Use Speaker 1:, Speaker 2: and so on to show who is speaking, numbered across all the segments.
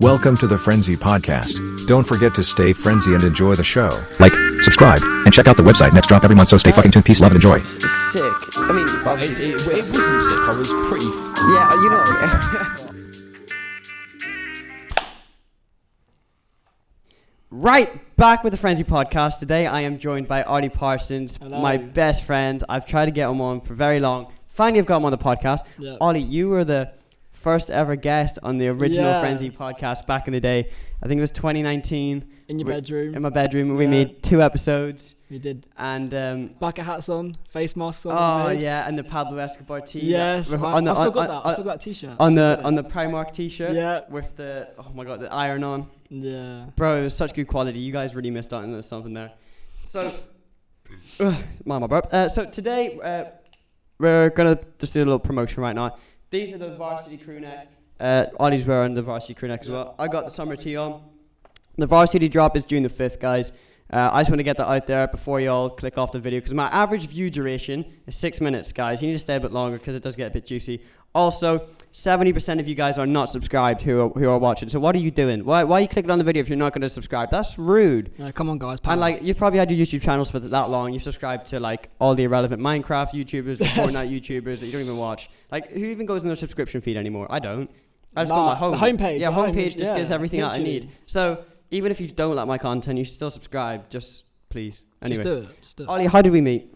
Speaker 1: Welcome to the Frenzy Podcast. Don't forget to stay frenzy and enjoy the show. Like, subscribe, and check out the website. Next drop every month, so stay fucking tuned. Peace, love, and enjoy.
Speaker 2: It's sick. I mean,
Speaker 3: it wasn't sick. I was pretty.
Speaker 2: Yeah, you know. Right, back with the Frenzy Podcast. Today I am joined by Ollie Parsons, my best friend. I've tried to get him on for very long. Finally, I've got him on the podcast. Yep. Ollie, you were the first ever guest on the original Frenzy Podcast back in the day. I think it was 2019.
Speaker 4: In your bedroom.
Speaker 2: In my bedroom. We made 2 episodes.
Speaker 4: We did.
Speaker 2: And
Speaker 4: bucket hats on, face masks on.
Speaker 2: Oh yeah, and the Pablo Escobar tee.
Speaker 4: Yes, I've still got that. I've still got that t-shirt.
Speaker 2: On the Primark t-shirt.
Speaker 4: Yeah.
Speaker 2: With the the iron on.
Speaker 4: Yeah.
Speaker 2: Bro, it was such good quality. You guys really missed out on something there. So, mama burp. So today we're gonna just do a little promotion right now. These are the varsity crew neck. Ollie's wearing the varsity crew neck as well. I got the summer tee on. The varsity drop is June the 5th, guys. I just want to get that out there before you all click off the video, because my average view duration is 6 minutes, guys. You need to stay a bit longer because it does get a bit juicy. Also, 70% of you guys are not subscribed who are watching. So what are you doing? Why are you clicking on the video if you're not going to subscribe? That's rude.
Speaker 4: Come on, guys.
Speaker 2: And you've probably had your YouTube channels for that long. You've subscribed to all the irrelevant Minecraft YouTubers, the Fortnite YouTubers that you don't even watch. Who even goes in their subscription feed anymore? I don't. I just go on my home.
Speaker 4: The homepage.
Speaker 2: Yeah, homepage just gives everything out I
Speaker 4: literally.
Speaker 2: need. So even if you don't like my content, you should still subscribe. Just please. Anyway.
Speaker 4: Just do it.
Speaker 2: Ollie, how did we meet?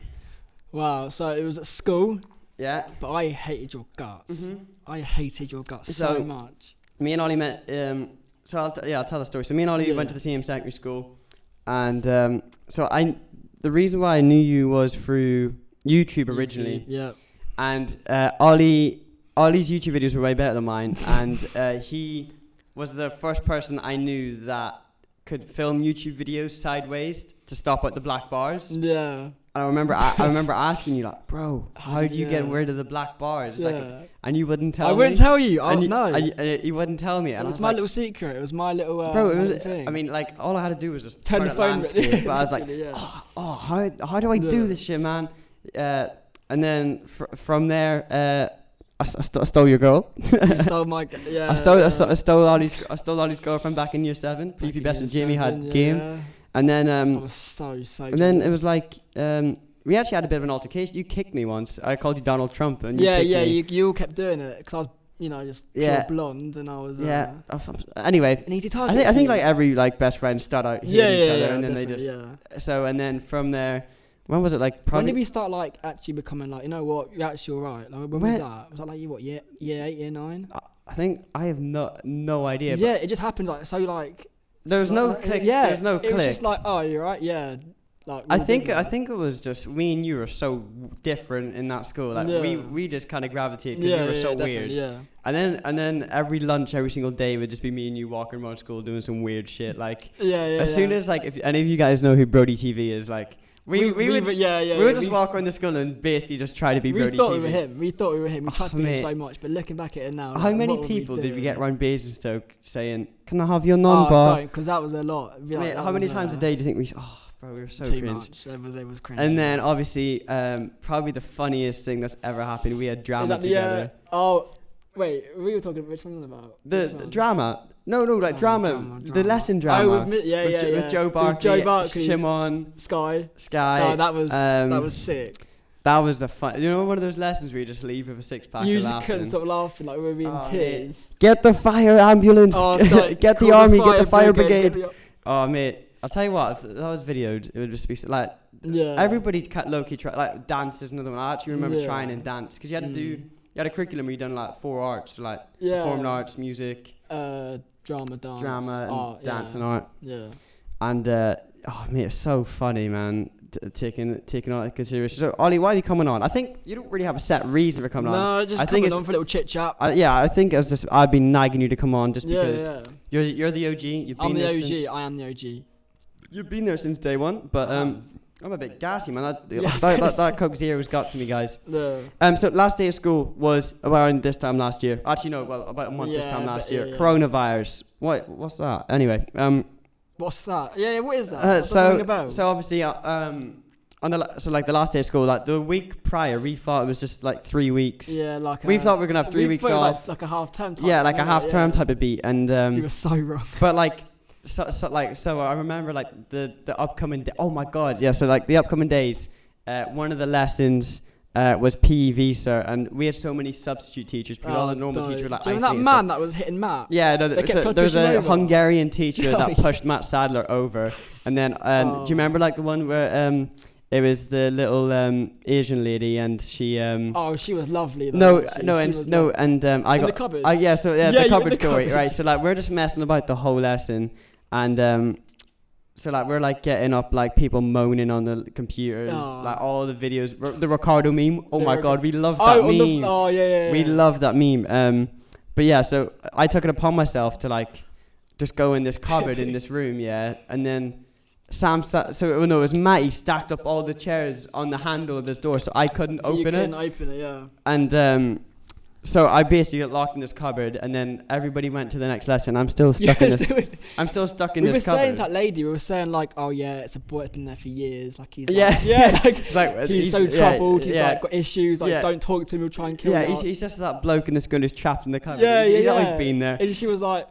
Speaker 4: Wow. So it was at school.
Speaker 2: Yeah.
Speaker 4: But I hated your guts.
Speaker 2: Mm-hmm.
Speaker 4: I hated your guts so much.
Speaker 2: Me and Ollie met. I'll tell the story. So me and Ollie went to the same secondary school, and the reason why I knew you was through YouTube originally.
Speaker 4: Yeah.
Speaker 2: And Ollie's YouTube videos were way better than mine, and he was the first person I knew that could film YouTube videos sideways to stop out the black bars.
Speaker 4: Yeah.
Speaker 2: And I remember asking you, bro, how do you get rid of the black bars?
Speaker 4: Yeah.
Speaker 2: And you wouldn't tell me.
Speaker 4: I wouldn't tell you.
Speaker 2: No. You wouldn't tell me. And
Speaker 4: it was my little secret. It was my little
Speaker 2: bro, it was
Speaker 4: thing.
Speaker 2: I mean, all I had to do was just
Speaker 4: turn the phone.
Speaker 2: But I was like, how do I do this shit, man? And then from there, I stole your girl.
Speaker 4: You stole my
Speaker 2: I stole Ollie's girlfriend back in year 7. PP Best and Jamie had game, and then
Speaker 4: I was so.
Speaker 2: And then it was we actually had a bit of an altercation. You kicked me once. I called you Donald Trump, and
Speaker 4: you all kept doing it because I was just pure blonde, and I was
Speaker 2: Anyway,
Speaker 4: an easy target.
Speaker 2: I think every best friend start out hating each other, and then they just and then from there. When was it
Speaker 4: when did we start actually becoming you know what, you're actually alright? When was that? Was that year 8, year 9?
Speaker 2: I think I have no idea.
Speaker 4: Yeah, it just happened
Speaker 2: there was no click. Yeah, there's no click.
Speaker 4: It was just oh, you're right. Yeah.
Speaker 2: I think it was just me and you were so different in that school. We just kind of gravitated because you were so weird.
Speaker 4: Yeah.
Speaker 2: And then every lunch, every single day would just be me and you walking around school doing some weird shit. As soon as if any of you guys know who Brody TV is, we would just walk around the school and basically just try to be Brody TV.
Speaker 4: We thought we were him. We tried to be him so much, but looking back at it now,
Speaker 2: how many people did we get around Basingstoke saying, "Can I have your number?"
Speaker 4: Because that was a lot.
Speaker 2: Mate, how many times a day do you think we? Bro, we were so
Speaker 4: too
Speaker 2: cringe.
Speaker 4: Much. It was cringe.
Speaker 2: And then obviously, probably the funniest thing that's ever happened. We had drama together.
Speaker 4: Wait, we were talking. Which one are you about?
Speaker 2: The drama. No, drama. The lesson drama.
Speaker 4: Oh, with
Speaker 2: Joe Barkley, Shimon,
Speaker 4: Sky.
Speaker 2: Oh,
Speaker 4: that was sick.
Speaker 2: That was the fun. You know, one of those lessons where you just leave with a 6-pack.
Speaker 4: You just couldn't stop laughing, we were in tears.
Speaker 2: Get the fire ambulance. Get the army. Get the fire brigade. Oh, mate. I'll tell you what. If that was videoed, it would just be everybody low-key try. Dance is another one. I actually remember trying and dance because you had to do. You had a curriculum where you done 4 arts, performing arts, music,
Speaker 4: drama, dance,
Speaker 2: and
Speaker 4: art,
Speaker 2: dance and art.
Speaker 4: Yeah.
Speaker 2: And mate, it's so funny, man. Taking all that consideration. So, Ollie, why are you coming on? I think you don't really have a set reason for coming on.
Speaker 4: No, just coming on for a little chit chat.
Speaker 2: I think I've been nagging you to come on just because you're the OG.
Speaker 4: I'm the OG. I am the OG.
Speaker 2: You've been there since day one, but I'm a bit gassy, man. That Coke Zero's got to me, guys. So last day of school was around this time last year. Actually, no, about a month this time last year. Yeah. Coronavirus. What's that? Anyway,
Speaker 4: what's that? Yeah, what is that? So
Speaker 2: obviously, on so like the last day of school, like the week prior, we thought it was just like 3 weeks.
Speaker 4: Yeah, like
Speaker 2: we thought we were gonna have 3 weeks off.
Speaker 4: Like a half term.
Speaker 2: Yeah, like a half term type of beat, and
Speaker 4: you were so wrong.
Speaker 2: But like, so I remember like the upcoming. Oh my god, yeah. So like the upcoming days, one of the lessons. Was PE Visa, and we had so many substitute teachers because all the normal teachers were like.
Speaker 4: Do you remember that man that was hitting Matt?
Speaker 2: Yeah, no, there was a Hungarian teacher that pushed Matt Sadler over, and then do you remember like the one where it was the little Asian lady and she
Speaker 4: she was lovely though.
Speaker 2: I got
Speaker 4: in the cupboard.
Speaker 2: The cupboard story, right? So like we're just messing about the whole lesson, and so like we're like getting up like people moaning on the computers, like all the videos, the Ricardo meme. Oh my god, we love that meme. We love that meme. But yeah, so I took it upon myself to like just go in this cupboard in this room, and then it was Matty stacked up all the chairs on the handle of this door, so I couldn't open it. And so I basically got locked in this cupboard, and then everybody went to the next lesson. I'm still stuck in this. I'm still stuck in this cupboard.
Speaker 4: We were saying to that lady, like, oh yeah, it's a boy that's been there for years. Like he's he's so troubled. He's like got issues. Like don't talk to him. He'll try and kill him.
Speaker 2: Yeah, he's just that bloke in the school who's trapped in the cupboard. He's always been there.
Speaker 4: And she was like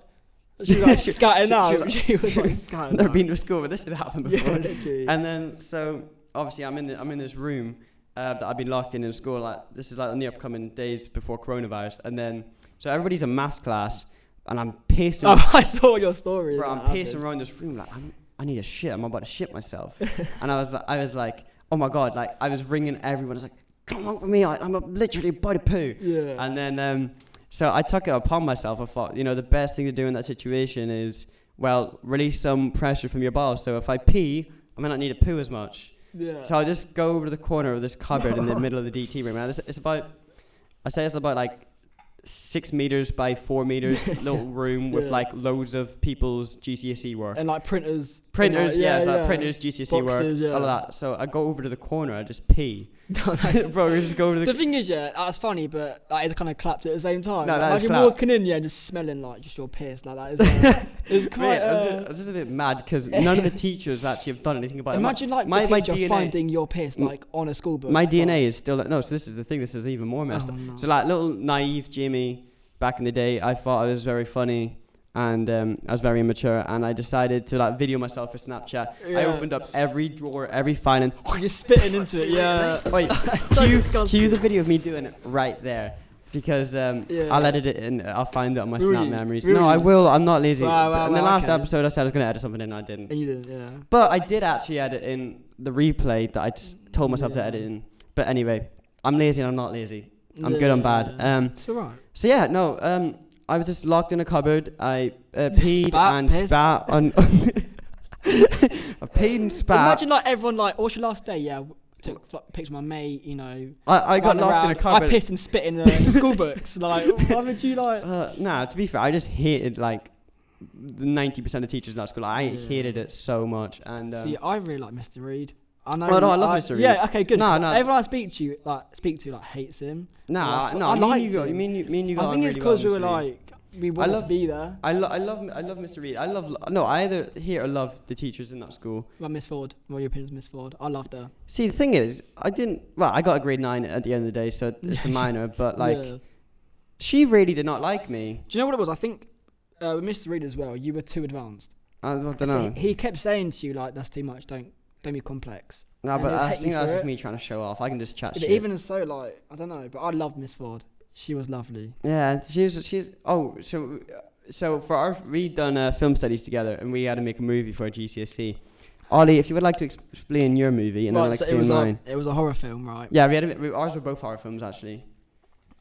Speaker 4: scatting out. She was like scatting.
Speaker 2: I've never been to a school, but this did happen before.
Speaker 4: Yeah, literally.
Speaker 2: And then so obviously I'm in this room. That I've been locked in school. Like this is like in the upcoming days before coronavirus, and then so everybody's in maths class, and I'm pacing.
Speaker 4: Oh, I saw your story.
Speaker 2: Bro, I'm pacing around this room like I need a shit. I'm about to shit myself, and I was like, oh my god, like I was ringing everyone. I was like, come on for me, I'm literally about to poo. Yeah. And then so I took it upon myself. I thought, the best thing to do in that situation is release some pressure from your balls. So if I pee, I might not need to poo as much. Yeah. So I'll just go over to the corner of this cupboard in the middle of the DT room. And it's about like 6 meters by 4 meters little room with like loads of people's GCSE work.
Speaker 4: And like printers.
Speaker 2: Printers, printers, GCSE
Speaker 4: boxes,
Speaker 2: work, all of that. So I go over to the corner, I just pee. Bro, we just go to
Speaker 4: the thing is, that's funny, but like, it's kind of clapped at the same time.
Speaker 2: No,
Speaker 4: like,
Speaker 2: that is
Speaker 4: imagine walking in, and just smelling like just your piss. Like that is it's quite...
Speaker 2: I was just a bit mad because none of the teachers actually have done anything about it.
Speaker 4: Imagine like my teacher DNA, finding your piss like on a school book.
Speaker 2: My DNA is still... No, so this is the thing, this is even more messed up. No. So like little naive Jimmy... Back in the day, I thought I was very funny and I was very immature, and I decided to like video myself for Snapchat. I opened up every drawer, every file, and
Speaker 4: you're spitting into it. Yeah.
Speaker 2: Wait, cue the video of me doing it right there, because I'll edit it and I'll find it on my Snap memories. No, I will. I'm not lazy. In the last episode, I said I was going to edit something, and I didn't.
Speaker 4: And you didn't, yeah.
Speaker 2: But I did actually edit in the replay that I told myself to edit in. But anyway, I'm lazy and I'm not lazy. I'm good, I'm bad.
Speaker 4: It's alright.
Speaker 2: So yeah, no, I was just locked in a cupboard. I peed and spat on... I peed and spat.
Speaker 4: Imagine like everyone like, what's your last day? Yeah, took pictures of my mate,
Speaker 2: I got locked in a cupboard.
Speaker 4: I pissed and spit in the school books. Like, why would you like...
Speaker 2: to be fair, I just hated like 90% of teachers in that school. I hated it so much. And
Speaker 4: see, I really like Mr. Reed. I know.
Speaker 2: Oh, no, I love Mr. Reed.
Speaker 4: Yeah, okay, good. No. Everyone I speak to hates him.
Speaker 2: I like him. You mean you got
Speaker 4: I think it's because we were like, we wanted to be there.
Speaker 2: I love Mr. Reed. I either hate or love the teachers in that school.
Speaker 4: Well, Miss Ford. What are your opinions, Miss Ford? I loved her.
Speaker 2: See, the thing is, I got a grade 9 at the end of the day, so it's a minor, but like, she really did not like me.
Speaker 4: Do you know what it was? I think with Mr. Reed as well, you were too advanced.
Speaker 2: I don't know.
Speaker 4: He kept saying to you, like, that's too much, don't be complex.
Speaker 2: No, but I think that's just me trying to show off. I can just chat shit.
Speaker 4: Even so, like, I don't know, but I loved Miss Ford. She was lovely.
Speaker 2: Yeah, so for we done film studies together, and we had to make a movie for our GCSE. Ollie, if you would like to explain your movie, and then I'll explain mine.
Speaker 4: It was a horror film, right?
Speaker 2: Yeah, ours were both horror films, actually.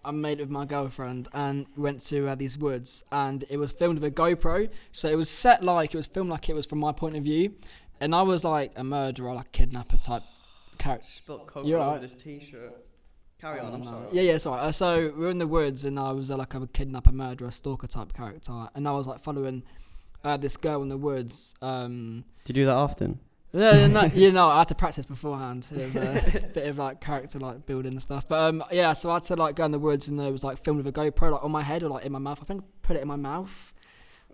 Speaker 4: I made it with my girlfriend, and we went to these woods, and it was filmed with a GoPro, so it was filmed like it was from my point of view. And I was like a murderer, like kidnapper type character.
Speaker 2: Spilled coke all over this t-shirt. Carry on, I'm sorry.
Speaker 4: Yeah, sorry. So we were in the woods, and I was like a kidnapper, murderer, stalker type character. And I was like following this girl in the woods.
Speaker 2: Do you do that often?
Speaker 4: No, I had to practice beforehand. It was a bit of like character like building and stuff. But so I had to like go in the woods, and it was like filmed with a GoPro like on my head or like in my mouth. I think I put it in my mouth.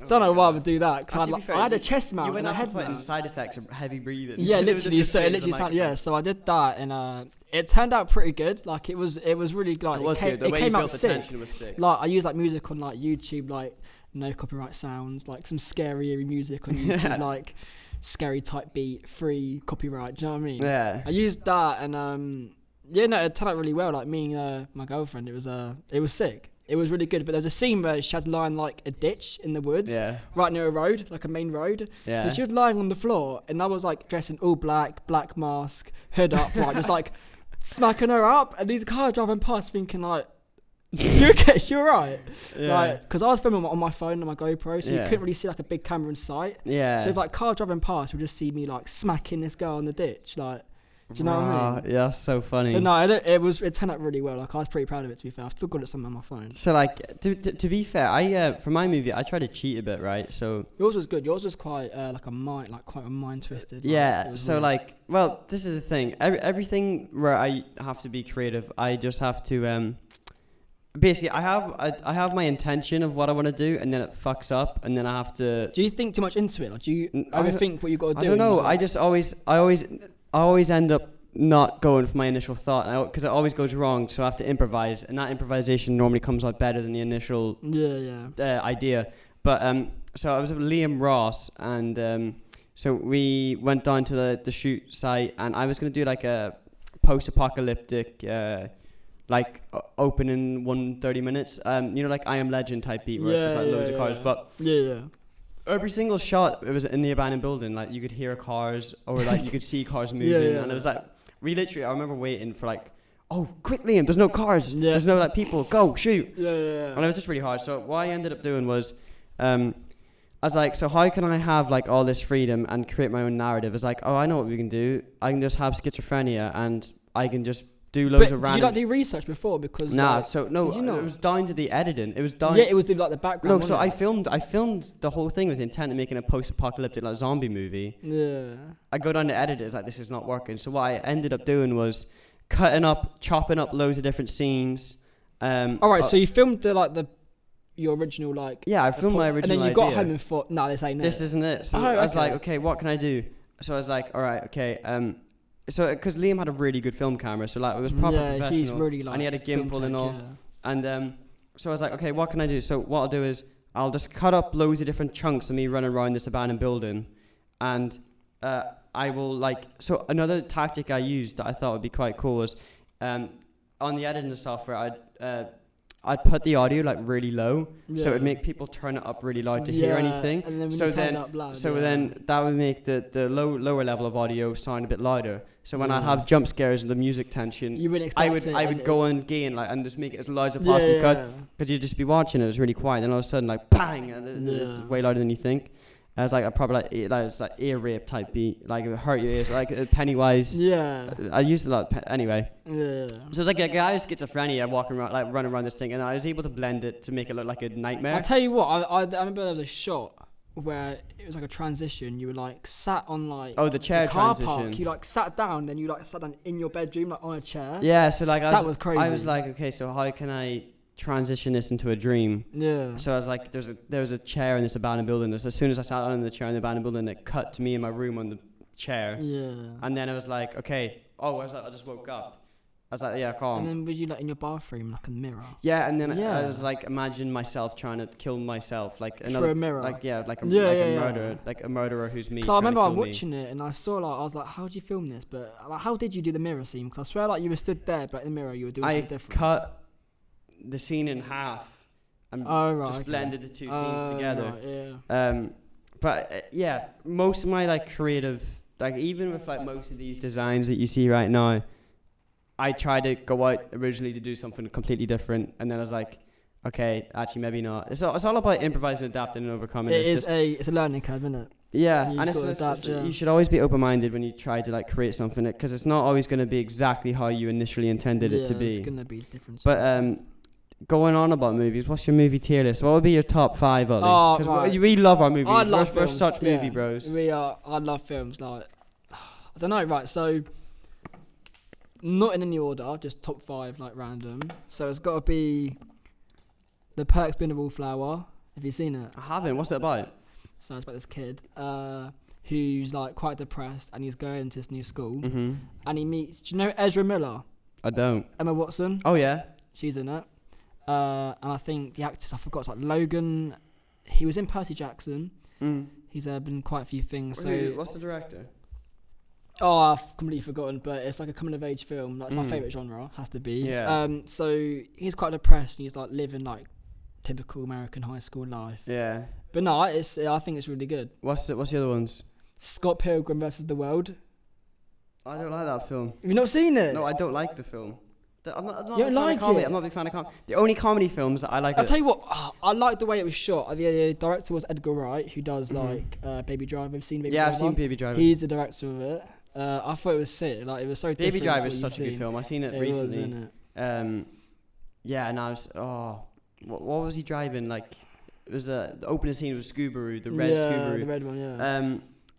Speaker 4: Don't know why I would do that, because
Speaker 2: Actually, to be fair,
Speaker 4: I had a
Speaker 2: you-
Speaker 4: chest mount
Speaker 2: You went
Speaker 4: and a
Speaker 2: out
Speaker 4: head
Speaker 2: put in
Speaker 4: mount.
Speaker 2: side effects of heavy breathing.
Speaker 4: Yeah,
Speaker 2: It was
Speaker 4: literally.
Speaker 2: just
Speaker 4: So it
Speaker 2: clear as a
Speaker 4: literally sounded.
Speaker 2: microphone.
Speaker 4: Yeah, so I did that, and it turned out pretty good. Like it was really like
Speaker 2: It was
Speaker 4: came,
Speaker 2: good. The
Speaker 4: it
Speaker 2: way
Speaker 4: came
Speaker 2: you
Speaker 4: out
Speaker 2: built the
Speaker 4: sick.
Speaker 2: tension was sick.
Speaker 4: Like I use like music on like YouTube, like no copyright sounds, like some scary eerie music on YouTube, like scary type beat, free copyright. Do you know what I mean?
Speaker 2: Yeah.
Speaker 4: I used that, and yeah, no, it turned out really well. Like me and my girlfriend, it was sick. It was really good. But there's a scene where she was lying like a ditch in the woods,
Speaker 2: Yeah.
Speaker 4: right near a road, like a main road.
Speaker 2: Yeah.
Speaker 4: So she was lying on the floor, and I was like dressed in all black mask, hood up, right, just like smacking her up. And these cars driving past, thinking like, "You okay? She alright?"
Speaker 2: Yeah.
Speaker 4: Like, because I was filming on my phone on my GoPro, so you
Speaker 2: Yeah.
Speaker 4: couldn't really see like a big camera in sight.
Speaker 2: Yeah.
Speaker 4: So if like car driving past, you'll just see me like smacking this girl in the ditch, like. Do you know what I mean?
Speaker 2: Yeah, that's so funny.
Speaker 4: But no, it turned out really well. Like I was pretty proud of it. To be fair, I've still got it somewhere on my phone.
Speaker 2: So like, to be fair, I for my movie, I tried to cheat a bit, right? So
Speaker 4: Yours was good. Yours was quite quite a mind twisted.
Speaker 2: yeah.
Speaker 4: Like,
Speaker 2: So like, well, this is the thing. Everything where I have to be creative, I just have to basically, I have my intention of what I want to do, and then it fucks up, and then I have to.
Speaker 4: do you think too much into it? Like, do you
Speaker 2: I don't-
Speaker 4: overthink what you got to do?
Speaker 2: I don't
Speaker 4: and
Speaker 2: know.
Speaker 4: you're
Speaker 2: I
Speaker 4: just
Speaker 2: just always end up not going for my initial thought, because it always goes wrong. So I have to improvise, and that improvisation normally comes out better than the initial
Speaker 4: like, yeah.
Speaker 2: idea. But so I was with Liam Ross, and so we went down to the shoot site, and I was gonna do like a post-apocalyptic opening 130 minutes, like I Am Legend type beat where it's just like loads of cars, but
Speaker 4: Yeah.
Speaker 2: every single shot, it was in the abandoned building. Like you could hear cars, or like you could see cars moving,
Speaker 4: Yeah.
Speaker 2: and it was like I remember waiting for like, oh, quick, Liam, there's no cars,
Speaker 4: Yeah.
Speaker 2: there's no like people, go shoot.
Speaker 4: Yeah.
Speaker 2: And it was just really hard. So what I ended up doing was, I was like, so how can I have like all this freedom and create my own narrative? It's like, oh, I know what we can do. I can just have schizophrenia, and I can just do loads
Speaker 4: But
Speaker 2: of
Speaker 4: did
Speaker 2: random.
Speaker 4: you like do research before? Because
Speaker 2: Nah,
Speaker 4: like,
Speaker 2: so no,
Speaker 4: did you not?
Speaker 2: it was down to the editing. It was down.
Speaker 4: yeah, it was like the background.
Speaker 2: No, so
Speaker 4: wasn't
Speaker 2: I filmed the whole thing with the intent of making a post-apocalyptic like zombie movie.
Speaker 4: it? Yeah.
Speaker 2: I go down to edit it, it's like, this is not working. So what I ended up doing was chopping up loads of different scenes.
Speaker 4: All right, so you filmed your original like.
Speaker 2: yeah, I filmed my original
Speaker 4: and then you got
Speaker 2: idea.
Speaker 4: home and thought, no, this ain't
Speaker 2: This
Speaker 4: it.
Speaker 2: isn't it. So
Speaker 4: Oh,
Speaker 2: I was
Speaker 4: okay.
Speaker 2: like, okay, what can I do? So I was like, all right, okay. So because Liam had a really good film camera, so like it was proper
Speaker 4: Yeah,
Speaker 2: professional.
Speaker 4: he's really like.
Speaker 2: and he had a
Speaker 4: film
Speaker 2: gimbal
Speaker 4: tech,
Speaker 2: and all.
Speaker 4: yeah.
Speaker 2: And so I was like, okay, what can I do? So what I'll do is I'll just cut up loads of different chunks of me running around this abandoned building, and I will like. So another tactic I used that I thought would be quite cool was, on the editing software, I'd put the audio like really low, so it would make people turn it up really loud to hear anything.
Speaker 4: And then when
Speaker 2: So
Speaker 4: you turn
Speaker 2: then-
Speaker 4: it up loud,
Speaker 2: So
Speaker 4: yeah.
Speaker 2: then that would make the lower level of audio sound a bit louder. So when I'd
Speaker 4: Yeah.
Speaker 2: have jump scares and the music tension,
Speaker 4: you wouldn't
Speaker 2: I
Speaker 4: expect
Speaker 2: would
Speaker 4: it,
Speaker 2: go and gain like and just make it as loud as
Speaker 4: yeah,
Speaker 2: possible
Speaker 4: yeah.
Speaker 2: because you'd just be watching it was really quiet, and all of a sudden like bang, and it's
Speaker 4: Yeah.
Speaker 2: way louder than you think. I was like a proper it's like ear rape type beat, like it would hurt your ears, like Pennywise.
Speaker 4: Yeah.
Speaker 2: I used a lot anyway.
Speaker 4: Yeah.
Speaker 2: So it's like a guy with schizophrenia walking around, like running around this thing, and I was able to blend it to make it look like a nightmare.
Speaker 4: I'll tell you what, I remember there was a shot where it was like a transition. You were like sat on like
Speaker 2: Oh, the chair
Speaker 4: car
Speaker 2: transition.
Speaker 4: park. You like sat down, then you like sat down in your bedroom like on a chair.
Speaker 2: Yeah, so like
Speaker 4: That was crazy.
Speaker 2: I was like, okay, so how can I transition this into a dream?
Speaker 4: Yeah.
Speaker 2: So I was like, there was a chair in this abandoned building. As soon as I sat down in the chair in the abandoned building, it cut to me in my room on the chair.
Speaker 4: Yeah.
Speaker 2: And then I was like, okay. Oh, I was like, I just woke up. I was like, yeah,
Speaker 4: And
Speaker 2: calm.
Speaker 4: then was you like in your bathroom like a mirror?
Speaker 2: Yeah, and then I
Speaker 4: Yeah.
Speaker 2: was like, imagine myself trying to kill myself, like
Speaker 4: Through
Speaker 2: another
Speaker 4: a mirror.
Speaker 2: like
Speaker 4: Yeah,
Speaker 2: a
Speaker 4: yeah.
Speaker 2: murderer, like a murderer who's me.
Speaker 4: So I
Speaker 2: trying to
Speaker 4: remember I
Speaker 2: kill
Speaker 4: was
Speaker 2: me.
Speaker 4: watching it and I saw like I was like, how did you film this? But like, how did you do the mirror scene? Because I swear like you were stood there, but in the mirror you were doing
Speaker 2: I
Speaker 4: something different.
Speaker 2: cut the scene in half and
Speaker 4: Oh, right,
Speaker 2: just
Speaker 4: okay.
Speaker 2: blended the two scenes together.
Speaker 4: Right, yeah.
Speaker 2: But yeah, most of my like creative, like even with like most of these designs that you see right now, I tried to go out originally to do something completely different, and then I was like, okay, actually maybe not. It's all about improvising, adapting, and overcoming.
Speaker 4: It's a learning curve, isn't it?
Speaker 2: Yeah,
Speaker 4: You
Speaker 2: and
Speaker 4: just gotta adapt, yeah.
Speaker 2: you should always be open-minded when you try to like create something, because it's not always going to be exactly how you initially intended it to be.
Speaker 4: It's gonna be different.
Speaker 2: But going on about movies, what's your movie tier list? What would be your top 5, Ollie?
Speaker 4: Oh,
Speaker 2: Because
Speaker 4: right.
Speaker 2: we love our movies.
Speaker 4: I love
Speaker 2: we're
Speaker 4: films.
Speaker 2: such movie
Speaker 4: yeah.
Speaker 2: bros.
Speaker 4: I love films. Like, I don't know. Right, so not in any order, just top 5, like random. So it's got to be The Perks of Being a Wallflower. Have you seen it?
Speaker 2: I haven't. What's it about?
Speaker 4: So it's about this kid who's like quite depressed, and he's going to this new school, and he meets. Do you know Ezra Miller?
Speaker 2: I don't.
Speaker 4: Emma Watson.
Speaker 2: Oh yeah.
Speaker 4: She's in it. And I think the actors, I forgot, it's like Logan. He was in Percy Jackson. He's been in quite a few things. So
Speaker 2: what's the director?
Speaker 4: Oh, I've completely forgotten, but it's like a coming of age film. That's my favourite genre, has to be.
Speaker 2: Yeah.
Speaker 4: So he's quite depressed, and he's like living like typical American high school life.
Speaker 2: Yeah.
Speaker 4: But no, I think it's really good.
Speaker 2: What's the other ones?
Speaker 4: Scott Pilgrim versus the World.
Speaker 2: I don't like that film.
Speaker 4: Have you not seen it?
Speaker 2: No, I don't like the film. I'm not
Speaker 4: You
Speaker 2: a
Speaker 4: don't
Speaker 2: fan
Speaker 4: like
Speaker 2: of comedy.
Speaker 4: it?
Speaker 2: I'm not a big fan of comedy. The only comedy films that I like.
Speaker 4: I'll tell you what, I like the way it was shot. The director was Edgar Wright, who does like Baby Driver. Have you seen Baby Driver?
Speaker 2: Yeah, I've seen Baby Driver.
Speaker 4: He's the director of it. I thought it was sick. Like, it was so
Speaker 2: Baby
Speaker 4: different.
Speaker 2: Driver
Speaker 4: to
Speaker 2: is
Speaker 4: what
Speaker 2: such
Speaker 4: you've
Speaker 2: a good
Speaker 4: seen.
Speaker 2: film. I've seen it
Speaker 4: Was,
Speaker 2: recently.
Speaker 4: wasn't it?
Speaker 2: Yeah, and I was what was he driving? Like, it was the opening scene was Subaru, the red Subaru.
Speaker 4: The red one, yeah.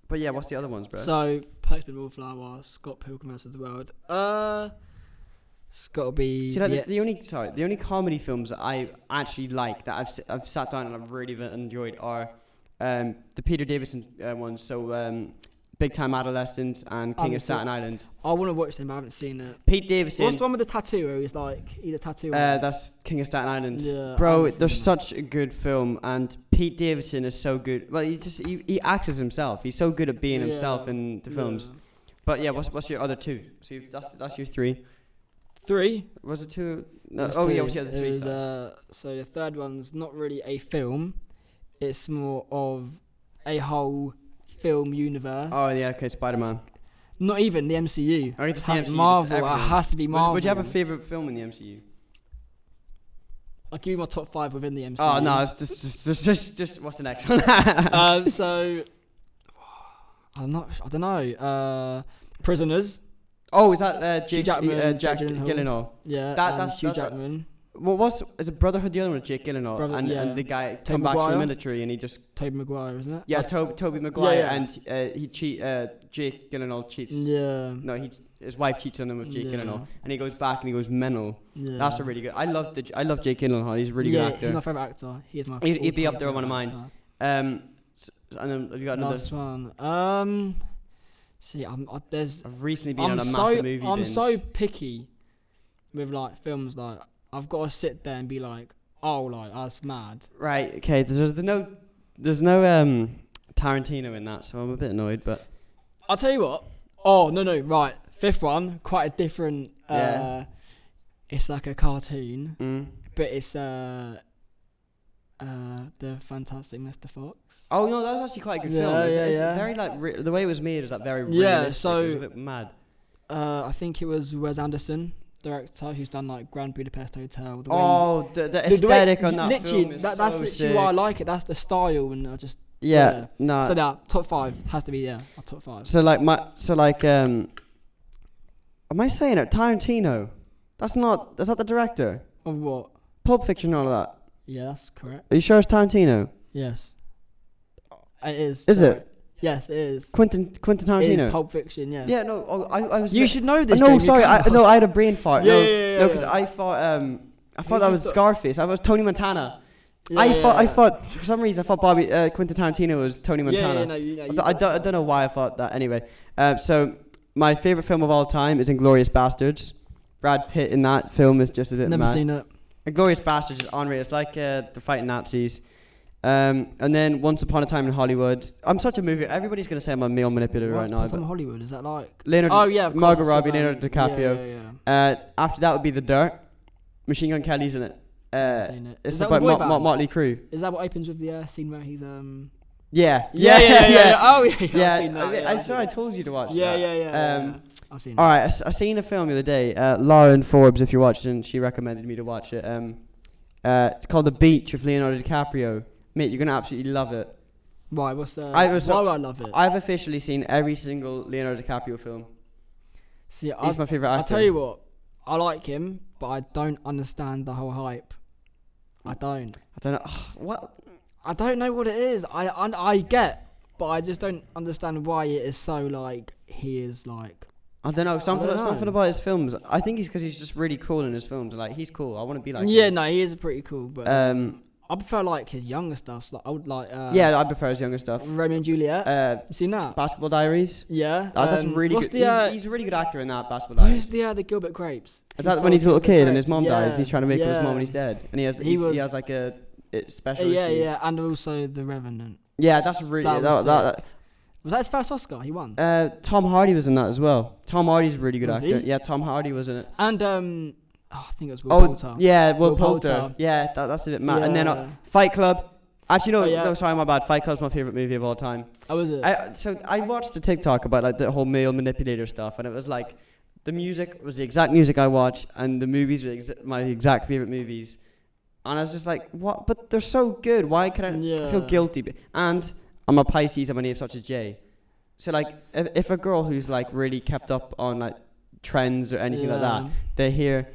Speaker 2: But yeah, what's the other ones, bro?
Speaker 4: So, Postman Wallflower, Scott Pilgrim vs. the World. It's got to be.
Speaker 2: See, like the only comedy films that I actually like that I've sat down and I've really enjoyed are the Peter Davison ones. So Big Time Adolescence and King of Staten Island.
Speaker 4: I want to watch them, but I haven't seen it.
Speaker 2: Pete Davison.
Speaker 4: What's the one with the tattoo where he's a tattoo artist?
Speaker 2: That's King of Staten Island.
Speaker 4: Yeah,
Speaker 2: Bro, there's such a good film, and Pete Davison is so good. Well, he acts as himself. He's so good at being himself in the films.
Speaker 4: Yeah.
Speaker 2: But yeah, what's your other two? So that's your three.
Speaker 4: 3?
Speaker 2: Was it 2? No.
Speaker 4: It was
Speaker 2: Oh
Speaker 4: 2.
Speaker 2: yeah, what's the other 3?
Speaker 4: It was, so the third one's not really a film. It's more of a whole film universe.
Speaker 2: Oh yeah, okay, Spider-Man.
Speaker 4: Not even the MCU.
Speaker 2: Or just the MCU,
Speaker 4: Marvel.
Speaker 2: just
Speaker 4: It
Speaker 2: everything.
Speaker 4: has to be Marvel.
Speaker 2: Would you have a favorite film in the MCU?
Speaker 4: I'll give you my top 5 within the MCU.
Speaker 2: Oh no, it's just what's the next one?
Speaker 4: So I don't know. Prisoners.
Speaker 2: Oh, is that
Speaker 4: Hugh Jackman,
Speaker 2: Jack
Speaker 4: Jake Gyllenhaal.
Speaker 2: Gyllenhaal?
Speaker 4: Yeah,
Speaker 2: That's
Speaker 4: Hugh Jackman.
Speaker 2: Well, is it Brotherhood the other one with Jake Gyllenhaal and the guy come back from the military and he just
Speaker 4: Tobey Maguire, isn't it?
Speaker 2: yeah Toby Maguire
Speaker 4: yeah.
Speaker 2: and Jake Gyllenhaal cheats.
Speaker 4: Yeah.
Speaker 2: No, his wife cheats on him with Jake
Speaker 4: Yeah.
Speaker 2: Gyllenhaal and he goes back and he goes mental.
Speaker 4: Yeah.
Speaker 2: That's a really good. I love Jake Gyllenhaal. He's a really good actor.
Speaker 4: He's my favourite actor. He is my
Speaker 2: He'd be up there on one of
Speaker 4: all-time
Speaker 2: mine.
Speaker 4: favourite
Speaker 2: And then have you got another?
Speaker 4: Last one. See,
Speaker 2: I've recently been on a massive movie
Speaker 4: I'm
Speaker 2: binge.
Speaker 4: so picky with like films. Like, I've got to sit there and be like, oh, like, that's mad.
Speaker 2: Right. Okay. There's no Tarantino in that, so I'm a bit annoyed. But
Speaker 4: I'll tell you what. Oh no, right. 5th one, quite a different.
Speaker 2: Yeah.
Speaker 4: It's like a cartoon, but it's the Fantastic Mr. Fox.
Speaker 2: oh no, that was actually quite a good
Speaker 4: Yeah,
Speaker 2: film. It's
Speaker 4: yeah.
Speaker 2: very like the way it was made was like very
Speaker 4: Yeah,
Speaker 2: realistic.
Speaker 4: so-
Speaker 2: it was a bit mad.
Speaker 4: I think it was Wes Anderson, director, who's done like Grand Budapest Hotel.
Speaker 2: The aesthetic on that
Speaker 4: literally,
Speaker 2: film is
Speaker 4: that's
Speaker 2: so
Speaker 4: literally
Speaker 2: sick.
Speaker 4: why I like it. That's the style, and I just
Speaker 2: Yeah, no.
Speaker 4: So that top 5 has to be our top 5.
Speaker 2: Am I saying it? Tarantino. That's not the director.
Speaker 4: Of what?
Speaker 2: Pulp Fiction and all that.
Speaker 4: Yeah, that's correct.
Speaker 2: Are you sure it's Tarantino?
Speaker 4: Yes, it is.
Speaker 2: Is
Speaker 4: sorry.
Speaker 2: it?
Speaker 4: Yes, it is.
Speaker 2: Quentin
Speaker 4: It
Speaker 2: Tarantino.
Speaker 4: is Pulp Fiction. Yes.
Speaker 2: Yeah, no. I was.
Speaker 4: You should know this.
Speaker 2: No,
Speaker 4: James, you
Speaker 2: sorry.
Speaker 4: can't.
Speaker 2: I had a brain fart.
Speaker 4: Yeah,
Speaker 2: no,
Speaker 4: yeah,
Speaker 2: no, because
Speaker 4: yeah.
Speaker 2: I thought
Speaker 4: Who
Speaker 2: that
Speaker 4: you
Speaker 2: was
Speaker 4: thought-
Speaker 2: Scarface. I was Tony Montana.
Speaker 4: Yeah,
Speaker 2: I thought for some reason I thought Quentin Tarantino was Tony Montana.
Speaker 4: Yeah, no, you know.
Speaker 2: I don't know why I thought that. Anyway, so my favorite film of all time is *Inglourious Bastards*. Brad Pitt in that film is just a bit
Speaker 4: Never
Speaker 2: mad.
Speaker 4: seen it.
Speaker 2: *Inglourious Bastards* is unreal. It's like the fighting Nazis. And then *Once Upon a Time in Hollywood*. I'm such a movie. Everybody's gonna say I'm a male manipulator right now.
Speaker 4: From
Speaker 2: But
Speaker 4: Hollywood, is that like?
Speaker 2: Leonardo,
Speaker 4: Oh yeah, of
Speaker 2: Margot
Speaker 4: course,
Speaker 2: Robbie,
Speaker 4: with,
Speaker 2: Leonardo DiCaprio.
Speaker 4: Yeah.
Speaker 2: After that would be *The Dirt*. Machine Gun Kelly's in it.
Speaker 4: Never seen it.
Speaker 2: It's
Speaker 4: Is that
Speaker 2: about
Speaker 4: the boy band?
Speaker 2: Motley Crue.
Speaker 4: Is that what opens with the scene where he's
Speaker 2: Yeah.
Speaker 4: Oh yeah. I've seen that.
Speaker 2: I swear I told you to watch
Speaker 4: Yeah,
Speaker 2: that.
Speaker 4: yeah. I've seen it.
Speaker 2: All right, I seen a film the other day. Lauren Forbes, if you're watching, she recommended me to watch it. It's called The Beach with Leonardo DiCaprio. Mate, you're gonna absolutely love it.
Speaker 4: Why? Why would I love it?
Speaker 2: I've officially seen every single Leonardo DiCaprio film.
Speaker 4: See,
Speaker 2: He's my favorite actor.
Speaker 4: I'll tell you what. I like him, but I don't understand the whole hype. I don't.
Speaker 2: I don't know what.
Speaker 4: I don't know what it is. I get, but I just don't understand why it is so like he is like.
Speaker 2: I don't know. Something
Speaker 4: know.
Speaker 2: about his films. I think he's because he's just really cool in his films. Like he's cool. I want to be like.
Speaker 4: Yeah,
Speaker 2: him.
Speaker 4: no, he is pretty cool, but
Speaker 2: I
Speaker 4: I prefer like his younger stuff. So, like, I would like.
Speaker 2: Yeah, I prefer his younger stuff.
Speaker 4: Romeo and Juliet. You seen that?
Speaker 2: Basketball Diaries.
Speaker 4: Yeah.
Speaker 2: That's really
Speaker 4: what's
Speaker 2: good. He's a really good actor in that Basketball Diaries.
Speaker 4: Who's the Gilbert Grapes?
Speaker 2: Is that when he's a little kid and his mom dies and he's trying to make up his mom when he's dead? And he has like a special issue.
Speaker 4: Yeah, and also The Revenant.
Speaker 2: Yeah, that's really...
Speaker 4: Was that his first Oscar? He won.
Speaker 2: Tom Hardy was in that as well. Tom Hardy's a really good actor.
Speaker 4: He?
Speaker 2: Yeah, Tom Hardy was in it.
Speaker 4: And I think it was Will Poulter.
Speaker 2: Yeah, Will
Speaker 4: Poulter.
Speaker 2: Poulter. Yeah, that's a bit mad.
Speaker 4: Yeah.
Speaker 2: And then Fight Club. Actually, no,
Speaker 4: yeah.
Speaker 2: no, sorry, my bad. Fight Club's my favorite movie of all time.
Speaker 4: Oh, is it?
Speaker 2: So I watched a TikTok about like the whole male manipulator stuff, and it was like the music was the exact music I watched, and the movies were my exact favorite movies. And I was just like, what? But they're so good. Why can I feel guilty? And I'm a Pisces, and my name starts with J. So like, if a girl who's like really kept up on like trends or anything like that, they hear,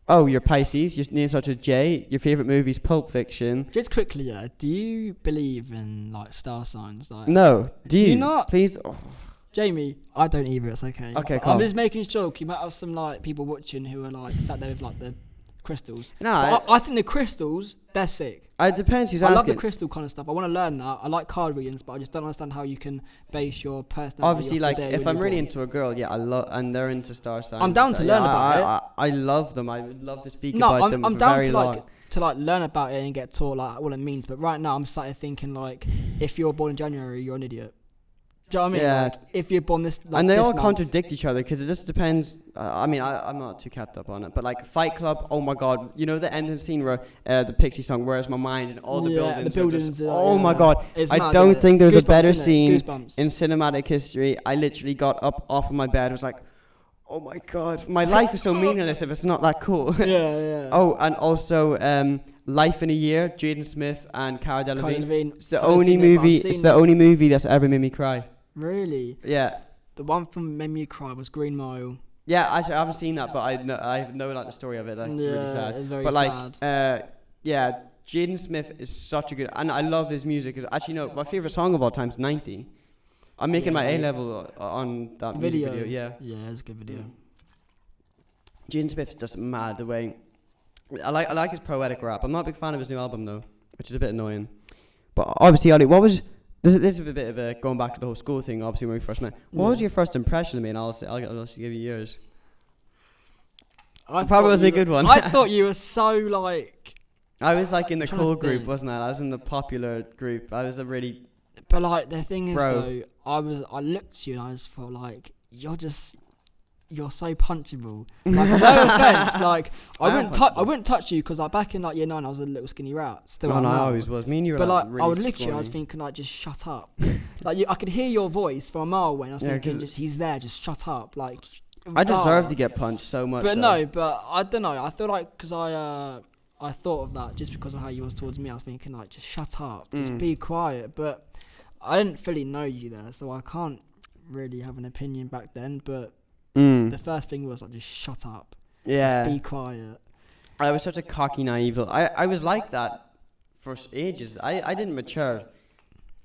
Speaker 2: oh, you're Pisces, your name starts with J, your favorite movie's Pulp Fiction.
Speaker 4: Just quickly, do you believe in like star signs? Like,
Speaker 2: No. Do you
Speaker 4: not?
Speaker 2: Please. Oh.
Speaker 4: Jamie, I don't either. It's okay.
Speaker 2: Okay, cool.
Speaker 4: I'm just making sure. You might have some like people watching who are like sat there with like the crystals.
Speaker 2: No,
Speaker 4: I think the crystals, they're sick.
Speaker 2: It depends who's
Speaker 4: I
Speaker 2: asking.
Speaker 4: love the crystal kind of stuff. I want to learn that. I like card readings, but I just don't understand how you can base your personality.
Speaker 2: Obviously,
Speaker 4: off
Speaker 2: like
Speaker 4: the day
Speaker 2: if
Speaker 4: when
Speaker 2: I'm
Speaker 4: you're
Speaker 2: really
Speaker 4: born.
Speaker 2: into a girl, yeah, I love, and they're into star signs.
Speaker 4: I'm down to learn about
Speaker 2: it. I love them. I would love to speak about them.
Speaker 4: I'm
Speaker 2: for
Speaker 4: down
Speaker 2: very
Speaker 4: to
Speaker 2: long.
Speaker 4: like learn about it and get taught like what it means. But right now, I'm started thinking like, if you're born in January, you're an idiot. Do you know what I mean?
Speaker 2: Yeah.
Speaker 4: Like, if you're born this, like,
Speaker 2: and they
Speaker 4: this
Speaker 2: all
Speaker 4: month,
Speaker 2: contradict each other because it just depends. I'm not too kept up on it, but like Fight Club, oh my god, you know the end of the scene where the Pixie song "Where's My Mind" and all the buildings. Oh my god, I don't think there's a better scene in cinematic history. I literally got up off of my bed. I was like, oh my god, my life is so meaningless if it's not that cool.
Speaker 4: Yeah.
Speaker 2: Oh, and also Life in a Year, Jaden Smith and Cara Delevingne. It's the only movie. It's the only movie that's ever made me cry.
Speaker 4: Really?
Speaker 2: Yeah.
Speaker 4: The one from made me cry was Green Mile.
Speaker 2: Yeah, actually, I haven't seen that, but I know like the story of it. That's really sad.
Speaker 4: It's very
Speaker 2: but
Speaker 4: sad.
Speaker 2: like, yeah, Jaden Smith is such a good, and I love his music. Actually, no, my favorite song of all time is 90. I'm making my A level on that music video.
Speaker 4: Yeah, it's a good video.
Speaker 2: Jaden Smith's just mad the way. I like his poetic rap. I'm not a big fan of his new album though, which is a bit annoying. But obviously, Ollie, what was this is a bit of a going back to the whole school thing. Obviously, when we first met, what was your first impression of me? And I'll give you yours. Probably wasn't a good one.
Speaker 4: I thought you were so like.
Speaker 2: I was like in the cool group,
Speaker 4: think.
Speaker 2: wasn't I? I was in the popular group. I was a really.
Speaker 4: But like the thing is
Speaker 2: Bro.
Speaker 4: though, I looked at you and I just felt like you're so punchable. Like no offense, like I wouldn't touch you because like back in like year 9 I was a little skinny rat. Still,
Speaker 2: I always was. Me and you were
Speaker 4: but like
Speaker 2: really
Speaker 4: I would look at you
Speaker 2: scrawny.
Speaker 4: and I was thinking like just shut up. Like I could hear your voice from a mile away and I was thinking just he's there, just shut up. Like
Speaker 2: I deserve to get punched so much.
Speaker 4: But
Speaker 2: though.
Speaker 4: no, but I don't know. I feel like because I thought of that just because of how you was towards me. I was thinking like just shut up, just be quiet. But I didn't fully know you there, so I can't really have an opinion back then. But the first thing was like just shut up.
Speaker 2: Yeah.
Speaker 4: Just be quiet.
Speaker 2: I was such a cocky, naive. I was like that for ages. I didn't mature.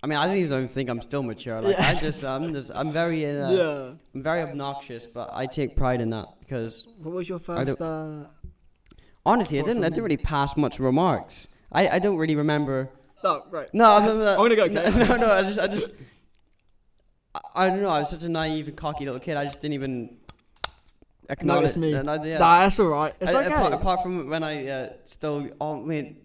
Speaker 2: I mean, I don't even think I'm still mature. Like I'm very I'm very obnoxious, but I take pride in that because.
Speaker 4: What was your first?
Speaker 2: Honestly, I didn't really pass much remarks. I don't really remember.
Speaker 4: Oh, right.
Speaker 2: No, I'm
Speaker 4: gonna go.
Speaker 2: No, I don't know. I was such a naive and cocky little kid. I just didn't even acknowledge
Speaker 4: me.
Speaker 2: Nah,
Speaker 4: that's all right. It's okay.
Speaker 2: Apart from when I stole. Oh wait,